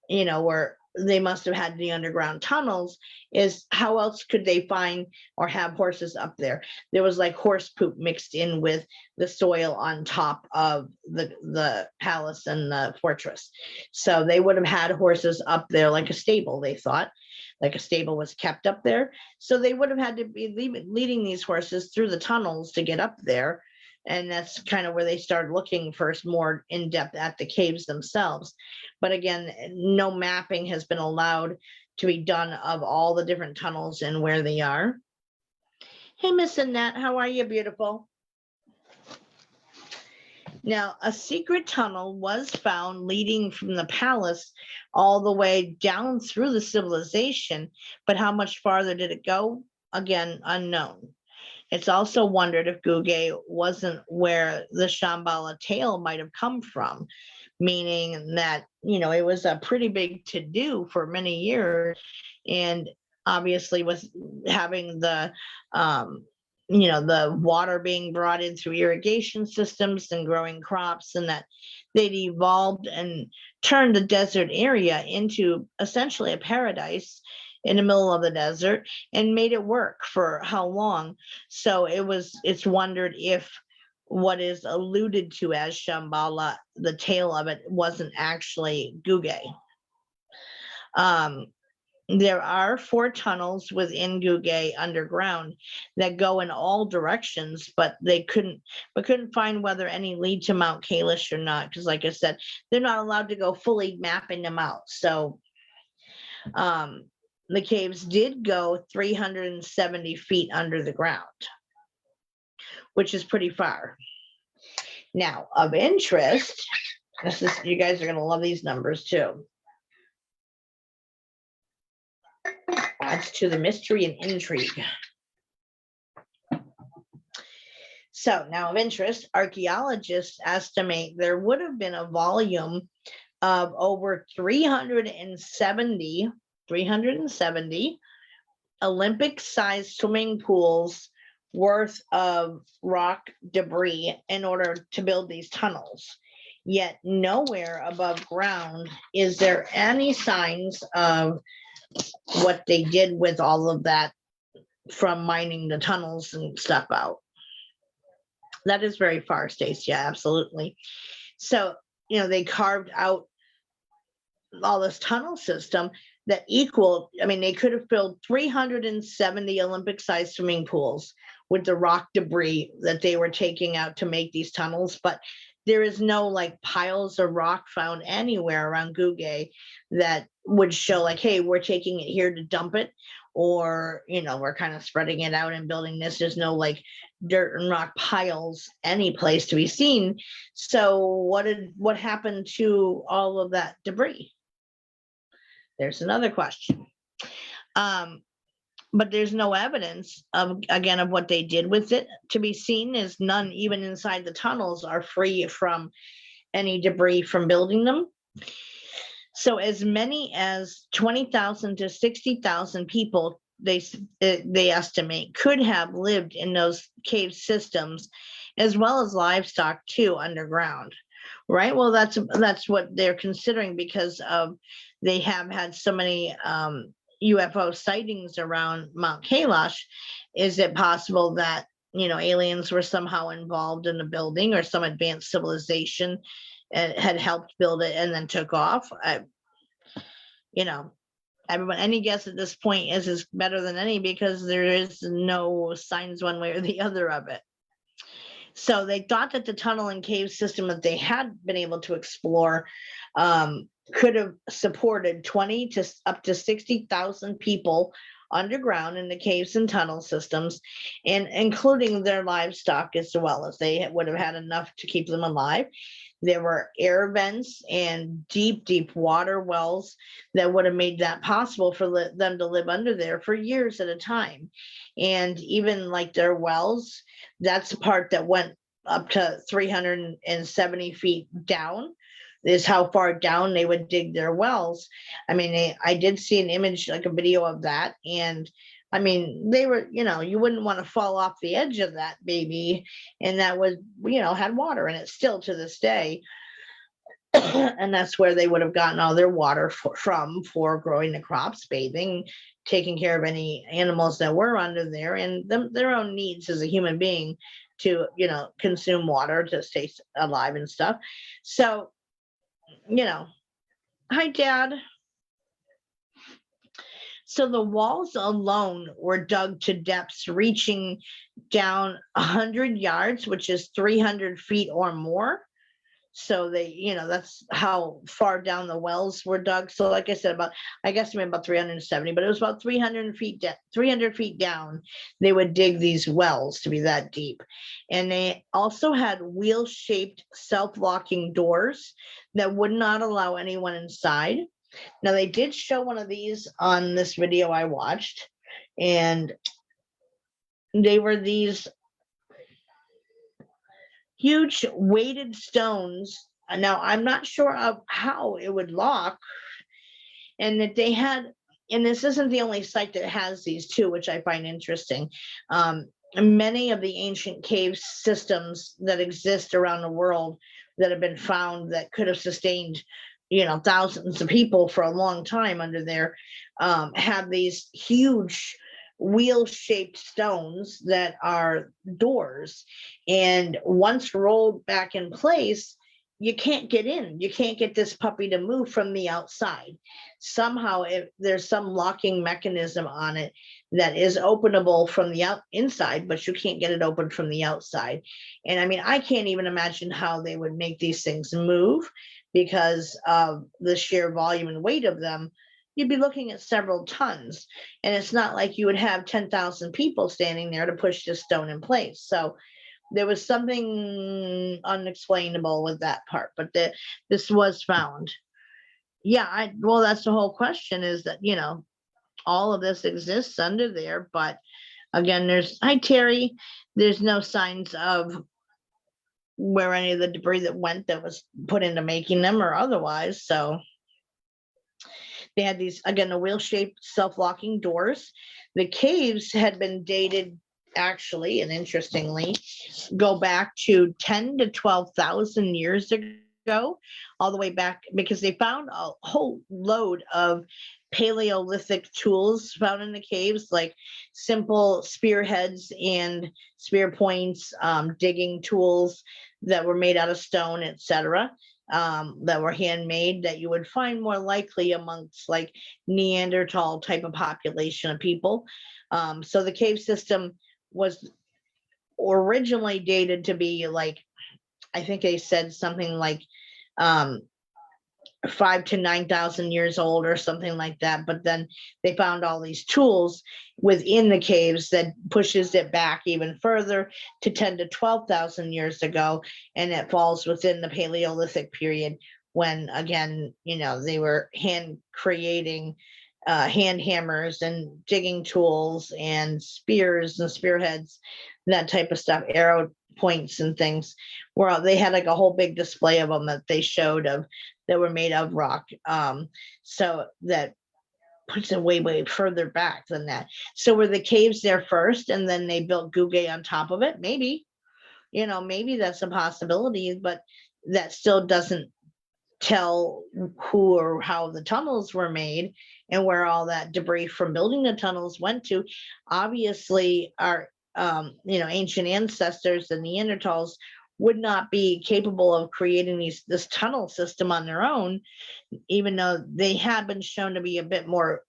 Speaker 1: you know, were they must have had the underground tunnels, is how else could they find or have horses up there? There was like horse poop mixed in with the soil on top of the palace and the fortress. So they would have had horses up there like a stable, they thought. Like a stable was kept up there. So they would have had to be leading these horses through the tunnels to get up there. And that's kind of where they started looking first more in depth at the caves themselves. But again, no mapping has been allowed to be done of all the different tunnels and where they are. Hey, Miss Annette, how are you, beautiful? Now, a secret tunnel was found leading from the palace all the way down through the civilization, but how much farther did it go? Again, unknown. It's also wondered if Guge wasn't where the Shambhala tale might have come from, meaning that, it was a pretty big to-do for many years. And obviously with having the water being brought in through irrigation systems and growing crops, and that they'd evolved and turned the desert area into essentially a paradise in the middle of the desert and made it work for how long. So it's wondered if what is alluded to as Shambhala, the tale of it, wasn't actually Guge. There are 4 tunnels within Guge underground that go in all directions, but they couldn't find whether any lead to Mount Kailash or not, because like I said, they're not allowed to go fully mapping them out. So the caves did go 370 feet under the ground, which is pretty far. Now, of interest, you guys are going to love these numbers too. Adds to the mystery and intrigue. So now of interest, archaeologists estimate there would have been a volume of over 370 Olympic-sized swimming pools worth of rock debris in order to build these tunnels. Yet nowhere above ground is there any signs of what they did with all of that from mining the tunnels and stuff out. That is very far, Stacy. Yeah, absolutely. So, they carved out all this tunnel system that equaled, they could have filled 370 Olympic-sized swimming pools with the rock debris that they were taking out to make these tunnels. But there is no like piles of rock found anywhere around Guge that would show like, hey, we're taking it here to dump it, or, we're kind of spreading it out and building this. There's no like dirt and rock piles any place to be seen. So what happened to all of that debris? There's another question. But there's no evidence of what they did with it to be seen, as none even inside the tunnels are free from any debris from building them. So as many as 20,000 to 60,000 people, they estimate, could have lived in those cave systems, as well as livestock too underground. Right. Well, that's what they're considering, because of they have had so many UFO sightings around Mount Kailash. Is it possible that, aliens were somehow involved in the building, or some advanced civilization had helped build it and then took off? Everyone, any guess at this point is better than any, because there is no signs one way or the other of it. So they thought that the tunnel and cave system that they had been able to explore could have supported 20 to up to 60,000 people underground in the caves and tunnel systems, and including their livestock as well, as they would have had enough to keep them alive. There were air vents and deep water wells that would have made that possible for them to live under there for years at a time. And even like their wells, that's the part that went up to 370 feet down, is how far down they would dig their wells. I did see an image, like a video of that, and they were, you wouldn't want to fall off the edge of that baby, and that was, had water in it still to this day. And that's where they would have gotten all their water from for growing the crops, bathing, taking care of any animals that were under there, and their own needs as a human being to, consume water to stay alive and stuff. So, hi, Dad. So the walls alone were dug to depths reaching down 100 yards, which is 300 feet or more. So they, that's how far down the wells were dug. So like I said, I guess about 370, but it was about 300 feet down. They would dig these wells to be that deep. And they also had wheel-shaped self-locking doors that would not allow anyone inside. Now, they did show one of these on this video I watched, and they were these huge weighted stones. Now, I'm not sure of how it would lock, and that they had, and this isn't the only site that has these too, which I find interesting. Many of the ancient cave systems that exist around the world that have been found that could have sustained thousands of people for a long time under there, have these huge wheel-shaped stones that are doors. And once rolled back in place, you can't get in. You can't get this puppy to move from the outside. Somehow there's some locking mechanism on it that is openable from the inside, but you can't get it open from the outside. And I mean, I can't even imagine how they would make these things move, because of the sheer volume and weight of them. You'd be looking at several tons. And it's not like you would have 10,000 people standing there to push this stone in place. So there was something unexplainable with that part, but this was found. Yeah, well, that's the whole question, is that, all of this exists under there. But again, hi, Terry, there's no signs of where any of the debris that was put into making them or otherwise. So they had these, again, the wheel-shaped self-locking doors. The caves had been dated, actually, and interestingly, go back to 10 to 12,000 years ago, all the way back, because they found a whole load of Paleolithic tools found in the caves, like simple spearheads and spear points, digging tools that were made out of stone, etc., that were handmade, that you would find more likely amongst like Neanderthal type of population of people. So the cave system was originally dated to be like, I think they said something like 5 to 9,000 years old or something like that. But then they found all these tools within the caves that pushes it back even further to 10 to 12,000 years ago. And it falls within the Paleolithic period, when, again, they were hand creating hand hammers and digging tools and spears and spearheads, that type of stuff, arrow points and things, where they had like a whole big display of them that they showed of that were made of rock. So that puts it way, way further back than that. So were the caves there first and then they built Guge on top of it? Maybe, maybe that's a possibility, but that still doesn't tell who or how the tunnels were made and where all that debris from building the tunnels went to. Obviously, our ancient ancestors, the Neanderthals, would not be capable of creating this tunnel system on their own, even though they had been shown to be a bit more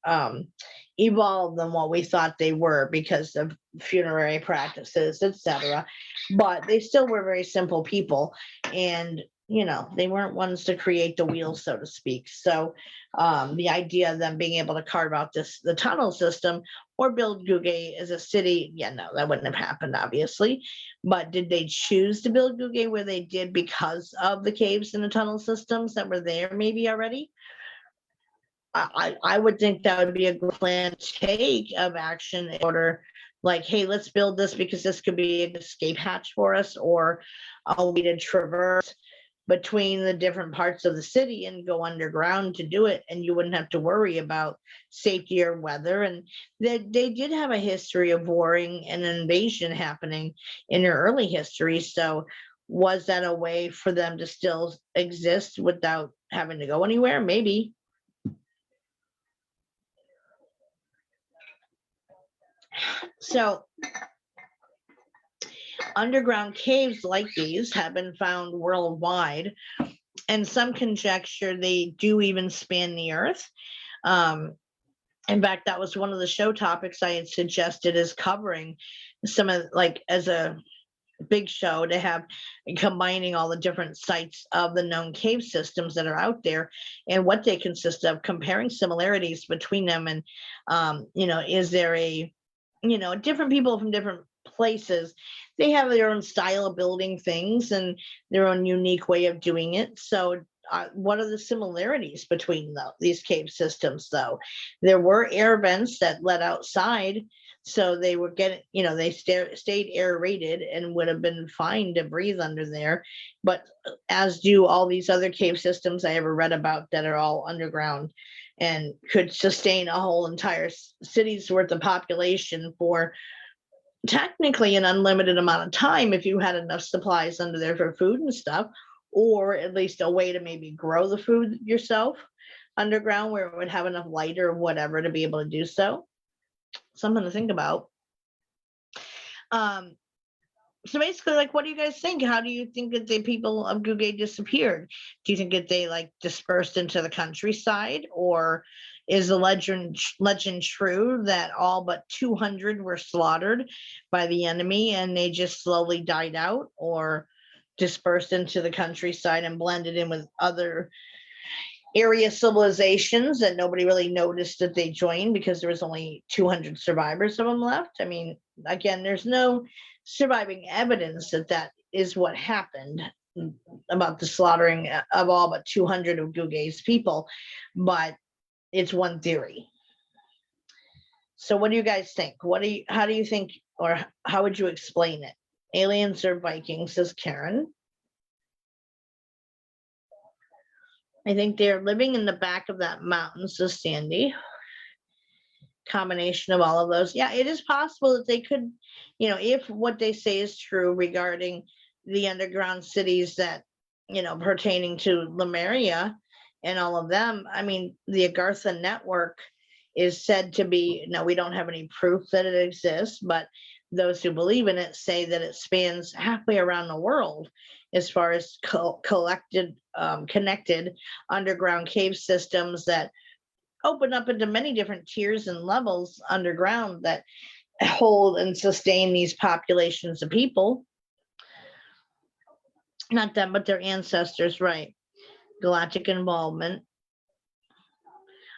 Speaker 1: evolved than what we thought they were because of funerary practices, etc. But they still were very simple people, and they weren't ones to create the wheel, so to speak. So the idea of them being able to carve out the tunnel system or build Guge as a city, no, that wouldn't have happened, obviously. But did they choose to build Guge where they did because of the caves and the tunnel systems that were there maybe already? I would think that would be a good plan to take of action in order, like, hey, let's build this because this could be an escape hatch for us, or a way to traverse between the different parts of the city and go underground to do it, and you wouldn't have to worry about safety or weather. And they did have a history of warring and invasion happening in their early history, so Was that a way for them to still exist without having to go anywhere? Maybe. So underground caves like these have been found worldwide, and some conjecture they do even span the earth. In fact, that was one of the show topics I had suggested, is covering some of, like, as a big show to have, combining all the different sites of the known cave systems that are out there and what they consist of, comparing similarities between them. And is there a, different people from different places, they have their own style of building things and their own unique way of doing it. So what are the similarities between these cave systems? Though there were air vents that led outside, so they were getting, they stayed aerated and would have been fine to breathe under there. But as do all these other cave systems I ever read about that are all underground and could sustain a whole entire city's worth of population for technically an unlimited amount of time, if you had enough supplies under there for food and stuff, or at least a way to maybe grow the food yourself underground where it would have enough light or whatever to be able to do so. Something to think about. So basically, like, what do you guys think? How do you think that the people of Guge disappeared? Do you think that they, like, dispersed into the countryside, or is the legend true that all but 200 were slaughtered by the enemy and they just slowly died out, or dispersed into the countryside and blended in with other area civilizations that nobody really noticed that they joined because there was only 200 survivors of them left? I mean, again, there's no surviving evidence that that is what happened, about the slaughtering of all but 200 of Guge's people, but it's one theory. So what do you guys think? How do you think, or how would you explain it? Aliens or Vikings, says Karen. I think they're living in the back of that mountain, says Sandy. Combination of all of those. Yeah, it is possible that they could, if what they say is true regarding the underground cities that, pertaining to Lemuria and all of them. I mean, the Agartha network is said to be, no, we don't have any proof that it exists, but those who believe in it say that it spans halfway around the world as far as connected underground cave systems that open up into many different tiers and levels underground that hold and sustain these populations of people. Not them, but their ancestors, right? Galactic involvement.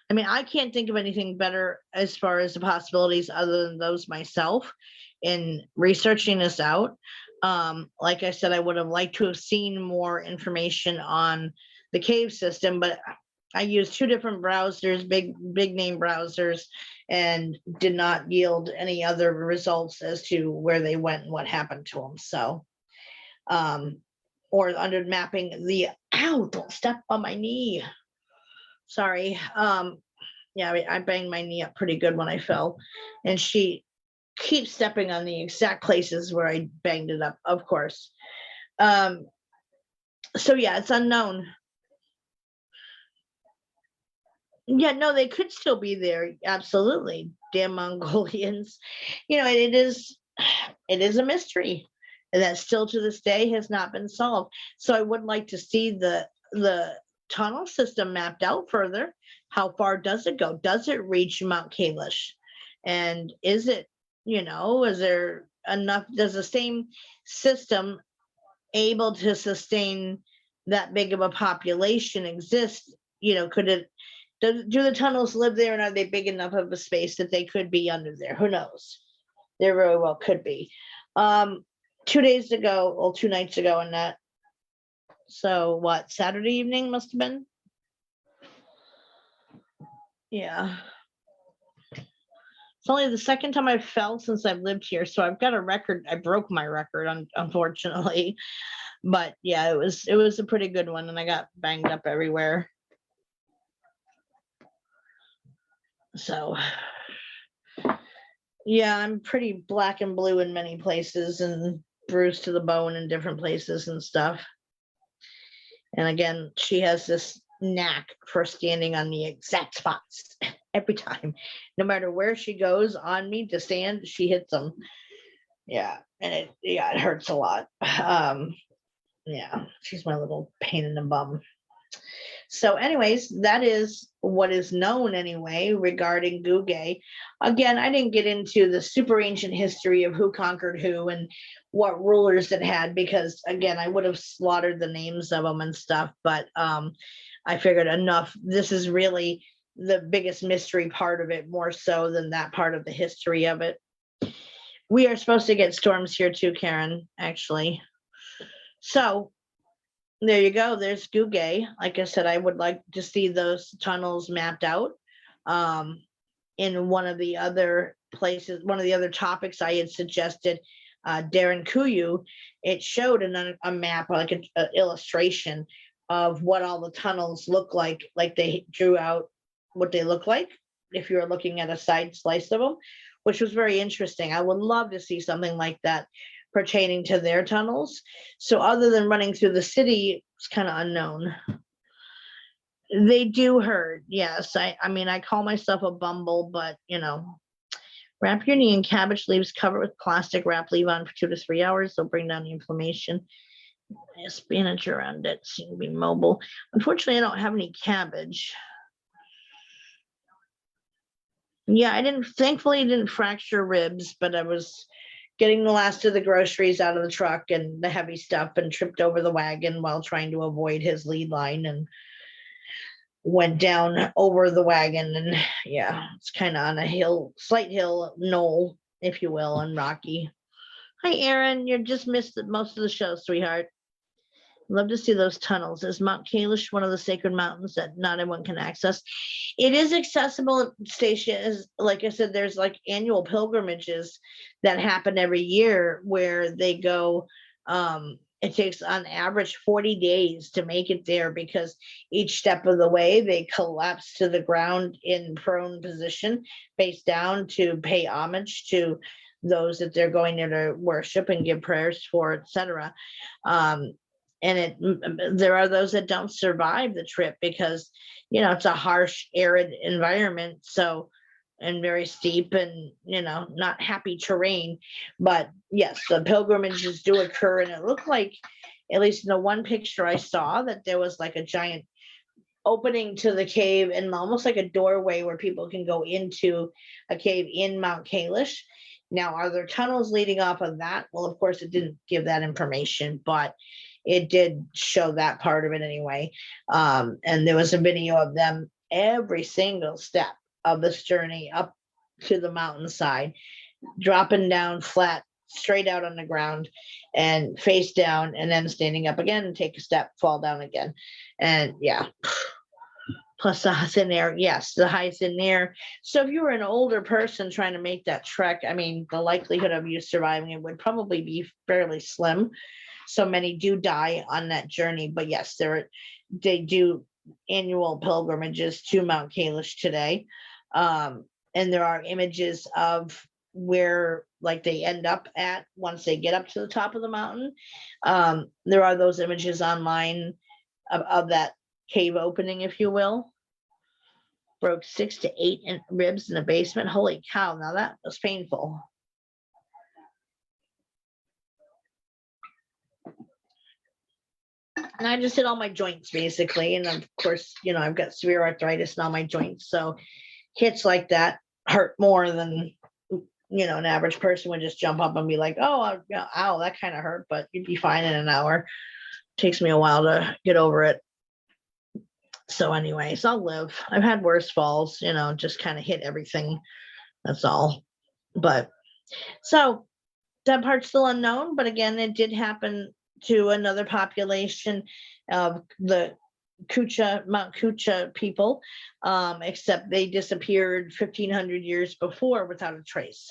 Speaker 1: I mean, I can't think of anything better as far as the possibilities other than those myself in researching this out. Like I said, I would have liked to have seen more information on the cave system, but I used two different browsers, big name browsers, and did not yield any other results as to where they went and what happened to them. So, or under mapping the, ow, don't step on my knee. Sorry. Yeah, I banged my knee up pretty good when I fell, and she keeps stepping on the exact places where I banged it up, of course. So yeah, it's unknown. Yeah, no, they could still be there. Absolutely. Damn Mongolians. It is a mystery that still to this day has not been solved. So I would like to see the tunnel system mapped out further. How far does it go? Does it reach Mount Kalish? And is it, is there enough, does the same system able to sustain that big of a population exist? Could it, do the tunnels live there, and are they big enough of a space that they could be under there? Who knows? There very well could be. 2 days ago, well, 2 nights ago, and that. So what? Saturday evening must have been. Yeah. It's only the second time I've fell since I've lived here, so I've got a record. I broke my record, unfortunately, but yeah, it was a pretty good one, and I got banged up everywhere. So yeah, I'm pretty black and blue in many places, and bruised to the bone in different places and stuff. And again, she has this knack for standing on the exact spots every time. No matter where she goes on me to stand, she hits them. Yeah, and it hurts a lot. Yeah, she's my little pain in the bum. So anyways, that is what is known anyway regarding Guge. Again, I didn't get into the super ancient history of who conquered who and what rulers it had, because again, I would have slaughtered the names of them and stuff, but I figured enough. This is really the biggest mystery part of it, more so than that part of the history of it. We are supposed to get storms here too, Karen, actually. So there you go. There's Guge. Like I said, I would like to see those tunnels mapped out. In one of the other places, one of the other topics I had suggested, Darren Kuyu, it showed a map, like an illustration of what all the tunnels look like they drew out what they look like if you're looking at a side slice of them, which was very interesting. I would love to see something like that pertaining to their tunnels. So other than running through the city, it's kind of unknown. They do hurt, yes. I mean, I call myself a bumble, but wrap your knee in cabbage leaves, cover it with plastic wrap, leave on for 2 to 3 hours. They'll bring down the inflammation. Spinach around it, seem to be mobile. Unfortunately, I don't have any cabbage. Yeah, thankfully I didn't fracture ribs, but I was getting the last of the groceries out of the truck and the heavy stuff and tripped over the wagon while trying to avoid his lead line and went down over the wagon. And yeah, it's kind of on a hill, slight hill, knoll, if you will, and rocky. Hi, Erin. You just missed most of the show, sweetheart. Love to see those tunnels. Is Mount Kalish one of the sacred mountains that not everyone can access? It is accessible, Stacia. Like I said, there's like annual pilgrimages that happen every year where they go. It takes on average 40 days to make it there, because each step of the way they collapse to the ground in prone position, face down, to pay homage to those that they're going there to worship and give prayers for, etc. And there are those that don't survive the trip because, it's a harsh, arid environment. So, and very steep and, not happy terrain. But yes, the pilgrimages do occur. And it looked like, at least in the one picture I saw, that there was like a giant opening to the cave and almost like a doorway where people can go into a cave in Mount Kalish. Now, are there tunnels leading off of that? Well, of course, it didn't give that information, but it did show that part of it anyway. And there was a video of them every single step of this journey up to the mountainside, dropping down flat, straight out on the ground and face down, and then standing up again and take a step, fall down again. And yeah. Plus the thin air. Yes, the high thin air. So if you were an older person trying to make that trek, I mean, the likelihood of you surviving it would probably be fairly slim. So many do die on that journey. But yes, they do annual pilgrimages to Mount Kalish today. And there are images of where like they end up at once they get up to the top of the mountain. There are those images online of that cave opening, if you will. Broke 6 to 8 ribs in the basement. Holy cow, now that was painful. And I just hit all my joints basically. And of course, I've got severe arthritis in all my joints. So hits like that hurt more than, an average person would just jump up and be like, oh, ow, that kind of hurt, but you'd be fine in an hour. Takes me a while to get over it. So anyways, I'll live. I've had worse falls, just kind of hit everything. That's all. But so that part's still unknown. But again, it did happen to another population of the Mount Kucha people, except they disappeared 1,500 years before without a trace.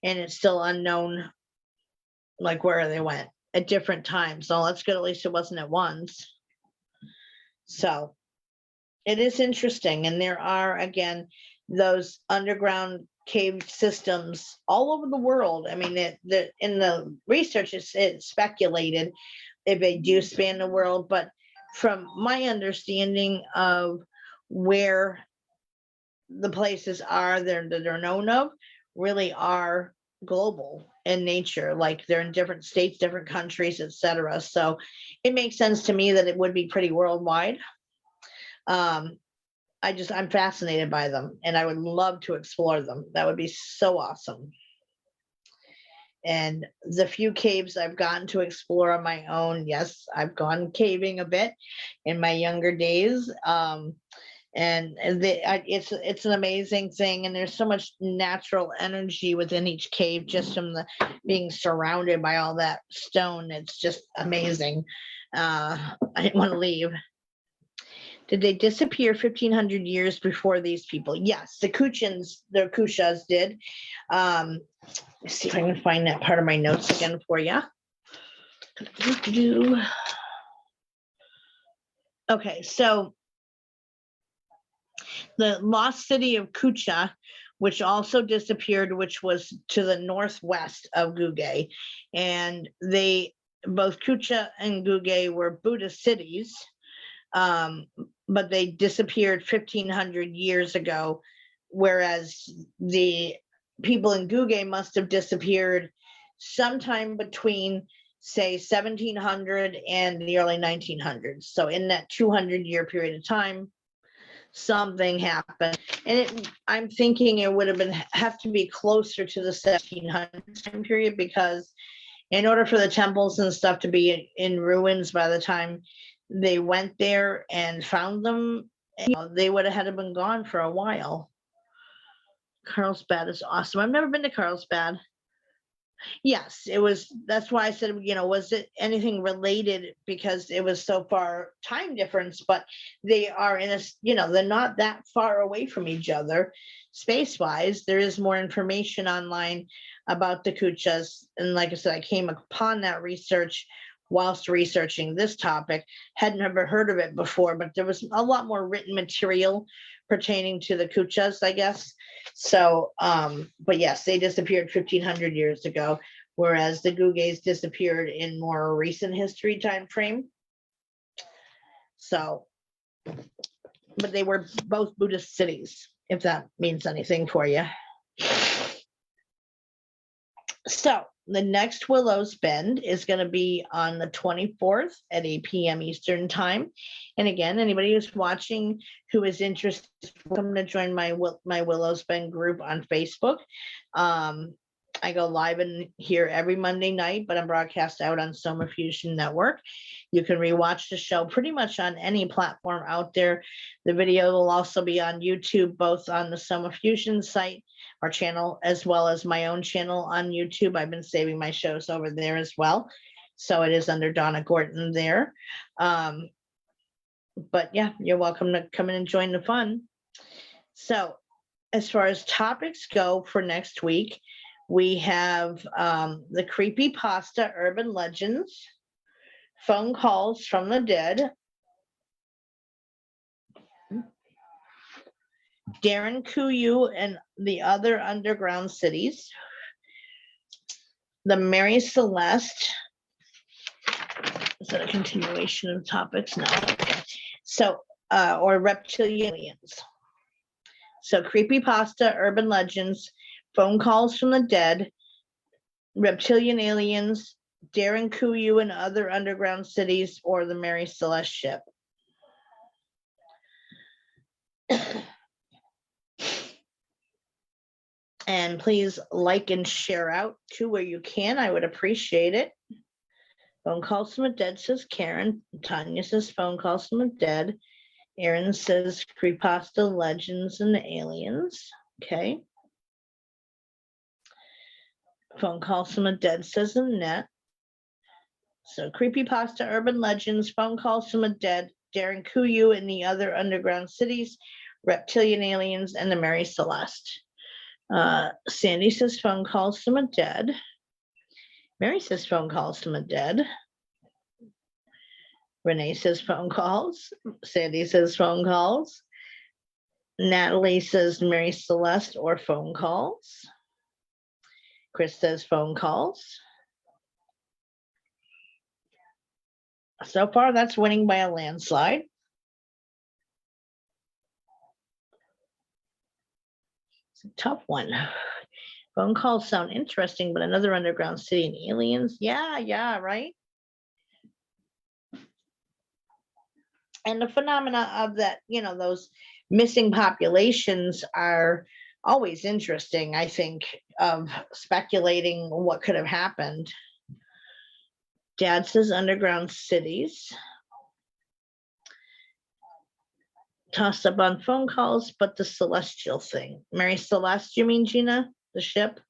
Speaker 1: And it's still unknown, like where they went at different times. So that's good. At least it wasn't at once. So it is interesting. And there are, again, those underground cave systems all over the world. I mean, in the research, it's speculated if they do span the world, but from my understanding of where the places are that are known of, really are global in nature. Like they're in different states, different countries, etc. So it makes sense to me that it would be pretty worldwide. I'm fascinated by them, and I would love to explore them. That would be so awesome. And the few caves I've gotten to explore on my own, yes, I've gone caving a bit in my younger days. It's an amazing thing, and there's so much natural energy within each cave just from the being surrounded by all that stone. It's just amazing. I didn't want to leave. Did they disappear 1,500 years before these people? Yes, the Kushas did. Let's see if I can find that part of my notes again for you. Okay, so the lost city of Kucha, which also disappeared, which was to the northwest of Guge, and both Kucha and Guge were Buddhist cities. But they disappeared 1,500 years ago, whereas the people in Guge must have disappeared sometime between, say, 1700 and the early 1900s. So in that 200-year period of time, something happened. And I'm thinking it would have to be closer to the 1700s time period, because in order for the temples and stuff to be in ruins by the time they went there and found them, they would have had to been gone for a while. Carlsbad is awesome. I've never been to Carlsbad. Yes, it was. That's why I said, was it anything related, because it was so far time difference, but they are in they're not that far away from each other space wise. There is more information online about the Kuchas. And like I said, I came upon that research whilst researching this topic. Had never heard of it before, but there was a lot more written material pertaining to the Kuchas, I guess. So, but yes, they disappeared 1,500 years ago, whereas the Guges disappeared in more recent history time frame. So, but they were both Buddhist cities, if that means anything for you. So the next Willows Bend is going to be on the 24th at 8 p.m. Eastern time. And again, anybody who's watching who is interested, welcome to join my Willows Bend group on Facebook. I go live in here every Monday night, but I'm broadcast out on Soma Fusion Network. You can rewatch the show pretty much on any platform out there. The video will also be on YouTube, both on the Soma Fusion site, our channel, as well as my own channel on YouTube. I've been saving my shows over there as well. So it is under Donna Gorton there. But yeah, you're welcome to come in and join the fun. So as far as topics go for next week, we have the creepypasta urban legends, phone calls from the dead, Darren Kuyu and the other underground cities, the Mary Celeste. Is that a continuation of topics? No. Okay. So, or reptilian aliens. So creepypasta, urban legends, phone calls from the dead, reptilian aliens, Darren Kuyu and other underground cities, or the Mary Celeste ship. And please like and share out too where you can. I would appreciate it. Phone calls from the dead, says Karen. Tanya says phone calls from the dead. Aaron says creepypasta, legends, and the aliens. Okay. Phone calls from the dead, says Annette. So creepypasta, urban legends, phone calls from the dead, Darren Kuyu and the other underground cities, reptilian aliens, and the Mary Celeste. Sandy says phone calls from the dead. Mary says phone calls from the dead. Renee says phone calls. Sandy says phone calls. Natalie says Mary Celeste or phone calls. Chris says phone calls. So far, that's winning by a landslide. It's a tough one. Phone calls sound interesting, but another underground city and aliens. Yeah, right. And the phenomena of that, those missing populations are always interesting, I think, of speculating what could have happened. Dad says underground cities. Tossed up on phone calls, but the celestial thing. Mary Celeste, you mean, Gina? The ship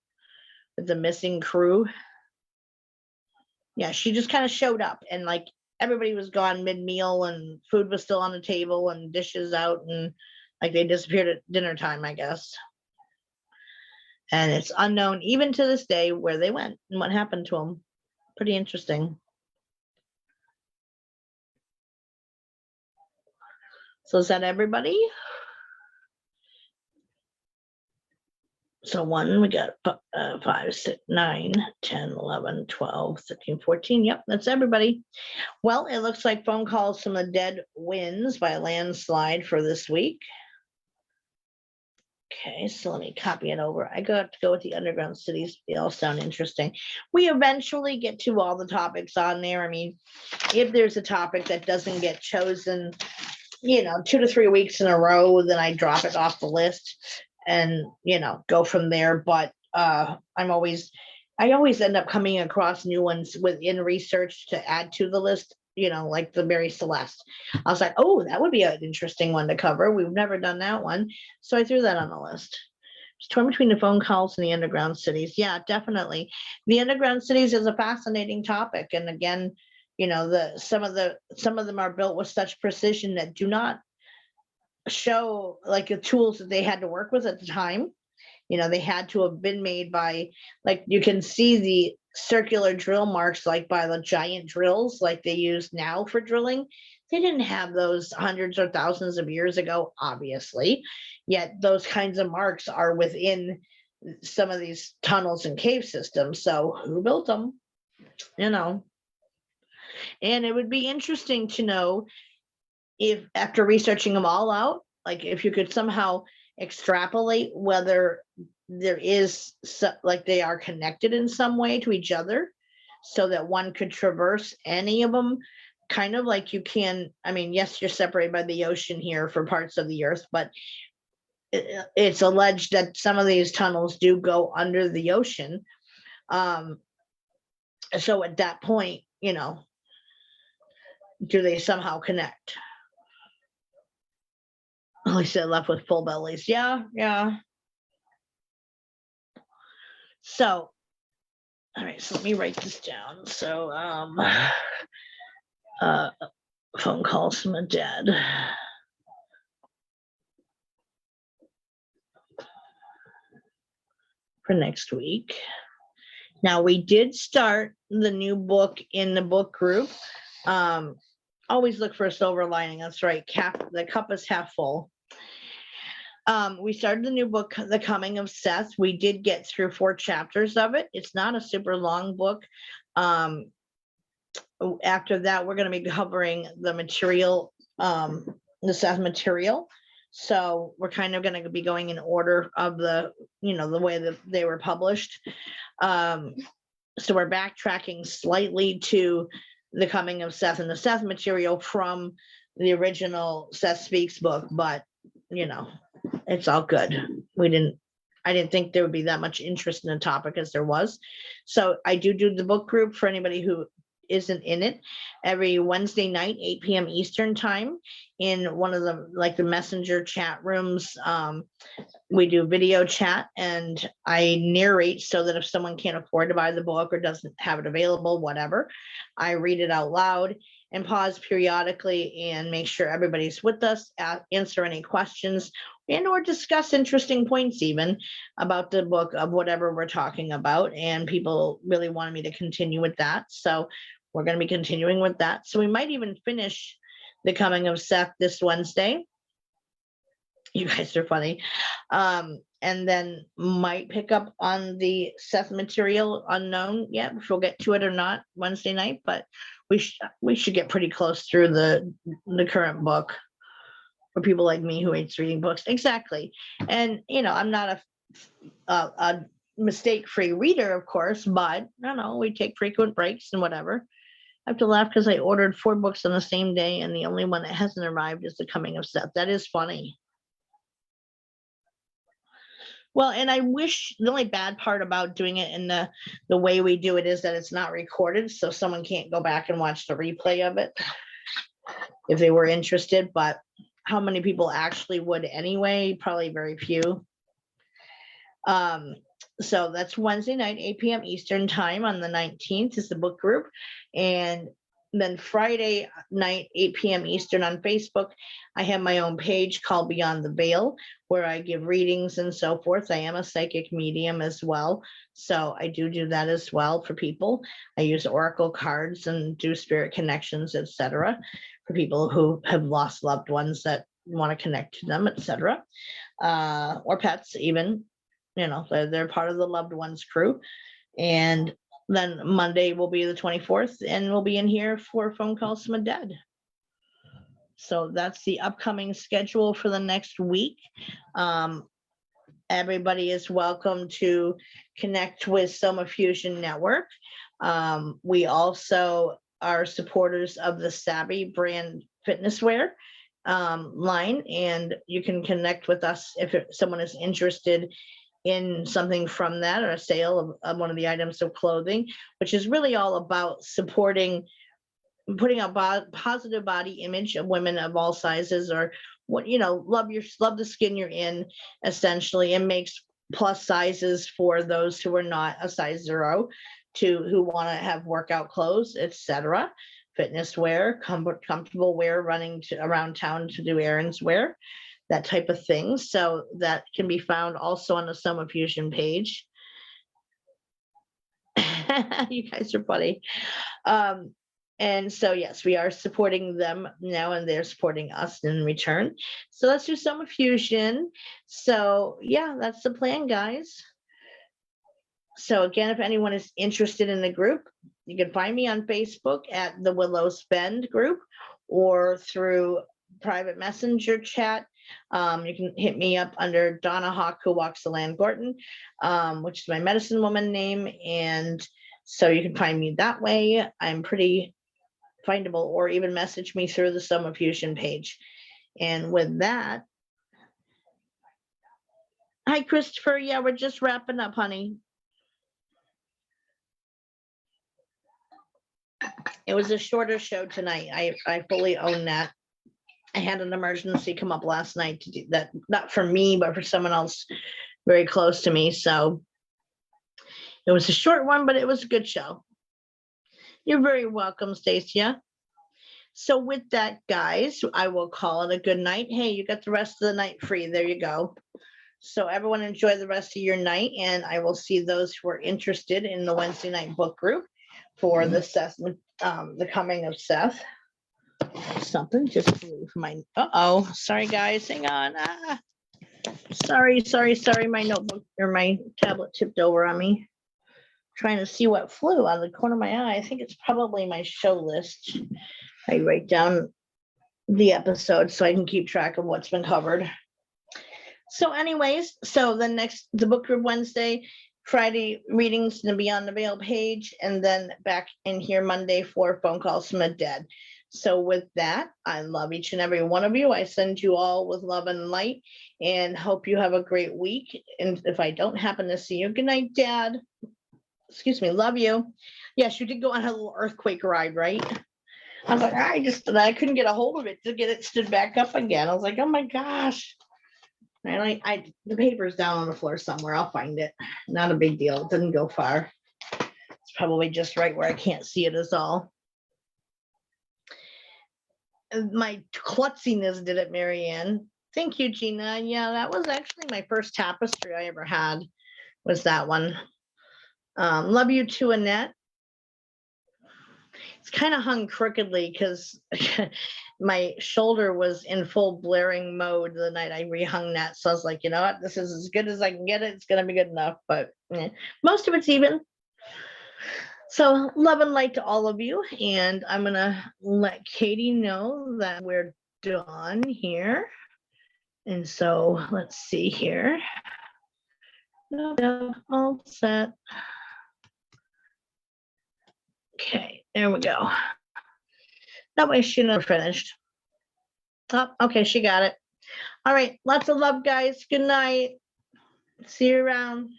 Speaker 1: with the missing crew? Yeah, she just kind of showed up and like everybody was gone mid-meal and food was still on the table and dishes out and like they disappeared at dinner time, I guess. And it's unknown even to this day where they went and what happened to them. Pretty interesting. So is that everybody? So we got 5, 6, 9, 10, 11, 12, 13, 14. Yep, that's everybody. Well, it looks like phone calls from the dead wins by a landslide for this week. Okay, so let me copy it over. I got to go with the underground cities. They all sound interesting. We eventually get to all the topics on there. I mean, if there's a topic that doesn't get chosen, 2 to 3 weeks in a row, then I drop it off the list and, go from there. But I always end up coming across new ones within research to add to the list, like the Mary Celeste. I was like, oh, that would be an interesting one to cover. We've never done that one. So I threw that on the list. It's torn between the phone calls and the underground cities. Yeah, definitely. The underground cities is a fascinating topic. And again, some of them are built with such precision that do not show like the tools that they had to work with at the time. They had to have been made by, like, you can see the circular drill marks like by the giant drills like they use now for drilling. They didn't have those hundreds or thousands of years ago, obviously, yet those kinds of marks are within some of these tunnels and cave systems. So who built them? And it would be interesting to know if, after researching them all out, like if you could somehow extrapolate whether there is like they are connected in some way to each other so that one could traverse any of them, kind of like you can. I mean, yes, you're separated by the ocean here for parts of the earth, but it's alleged that some of these tunnels do go under the ocean. So at that point, do they somehow connect? At least they're left with full bellies. Yeah. So, all right, so let me write this down. So, phone calls from a dead. For next week. Now, we did start the new book in the book group. Always look for a silver lining. That's right. The cup is half full. We started the new book, The Coming of Seth. We did get through 4 chapters of it. It's not a super long book. After that, we're going to be covering the material, the Seth material. So we're kind of going to be going in order of the way that they were published. So we're backtracking slightly to The Coming of Seth and the Seth material from the original Seth Speaks book, but it's all good. I didn't think there would be that much interest in the topic as there was. So I do the book group for anybody who isn't in it every Wednesday night, 8 p.m. Eastern time, in one of the messenger chat rooms. We do video chat and I narrate so that if someone can't afford to buy the book or doesn't have it available, whatever, I read it out loud and pause periodically and make sure everybody's with us, answer any questions and or discuss interesting points even about the book of whatever we're talking about. And people really wanted me to continue with that. So we're going to be continuing with that. So we might even finish The Coming of Seth this Wednesday. You guys are funny. And then might pick up on the Seth material, unknown yet if we'll get to it or not Wednesday night, but we should get pretty close through the current book for people like me who hates reading books. Exactly. And I'm not a mistake-free reader, of course, but we take frequent breaks and whatever. I have to laugh because I ordered 4 books on the same day, and the only one that hasn't arrived is The Coming of Seth. That is funny. Well, and I wish, the only bad part about doing it in the way we do it is that it's not recorded, so someone can't go back and watch the replay of it if they were interested. But how many people actually would anyway? Probably very few. So that's Wednesday night, 8 p.m. Eastern time on the 19th is the book group. And then Friday night, 8 p.m. Eastern on Facebook, I have my own page called Beyond the Veil, where I give readings and so forth. I am a psychic medium as well, so I do that as well for people. I use oracle cards and do spirit connections, etc., for people who have lost loved ones that want to connect to them, etc., or pets even. They're part of the loved ones crew. And then Monday will be the 24th, and we'll be in here for phone calls from the dead. So that's the upcoming schedule for the next week. Everybody is welcome to connect with Soma Fusion Network. We also are supporters of the Saavi brand fitness wear line, and you can connect with us if someone is interested in something from that, or a sale of one of the items of clothing, which is really all about supporting, putting a positive body image of women of all sizes, or love the skin you're in, essentially, and makes plus sizes for those who are not a size 0, who want to have workout clothes, etc., fitness wear, comfortable wear, running around town to do errands wear, that type of thing. So that can be found also on the Soma Fusion page. You guys are funny. And so, yes, we are supporting them now, and they're supporting us in return. So let's do Soma Fusion. So yeah, that's the plan, guys. So again, if anyone is interested in the group, you can find me on Facebook at the Willows Spend group, or through private messenger chat. You can hit me up under Donna Hawk Who Walks the Land Gorton, which is my medicine woman name. And so you can find me that way. I'm pretty findable, or even message me through the Soma Fusion page. And with that, hi, Christopher. Yeah, we're just wrapping up, honey. It was a shorter show tonight. I fully own that. I had an emergency come up last night to do that, not for me, but for someone else very close to me. So it was a short one, but it was a good show. You're very welcome, Stacia. So with that, guys, I will call it a good night. Hey, you got the rest of the night free. There you go. So everyone enjoy the rest of your night, and I will see those who are interested in the Wednesday night book group for the Seth, the Coming of Seth. Something just flew from my, sorry guys, hang on. Sorry, my notebook or my tablet tipped over on me. Trying to see what flew out of the corner of my eye. I think it's probably my show list. I write down the episode so I can keep track of what's been covered. So anyways, so the book group Wednesday, Friday readings in the Beyond the Veil page, and then back in here Monday for phone calls from the dead. So with that, I love each and every one of you. I send you all with love and light, and hope you have a great week. And if I don't happen to see you, good night, Dad. Excuse me, love you. Yes, you did go on a little earthquake ride, right? I was like, I couldn't get a hold of it to get it stood back up again. I was like, oh my gosh. And the paper's down on the floor somewhere. I'll find it. Not a big deal. It didn't go far. It's probably just right where I can't see it is all. My klutziness did it, Marianne. Thank you, Gina. Yeah, that was actually my first tapestry I ever had, was that one. Love you too, Annette. It's kind of hung crookedly because my shoulder was in full blaring mode the night I rehung that. So I was like, you know what, this is as good as I can get it. It's going to be good enough, but most of it's even. So love and light to all of you. And I'm going to let Katie know that we're done here. And so let's see here. All set. Okay, there we go. That way she never finished. Oh, okay, she got it. All right, lots of love, guys. Good night. See you around.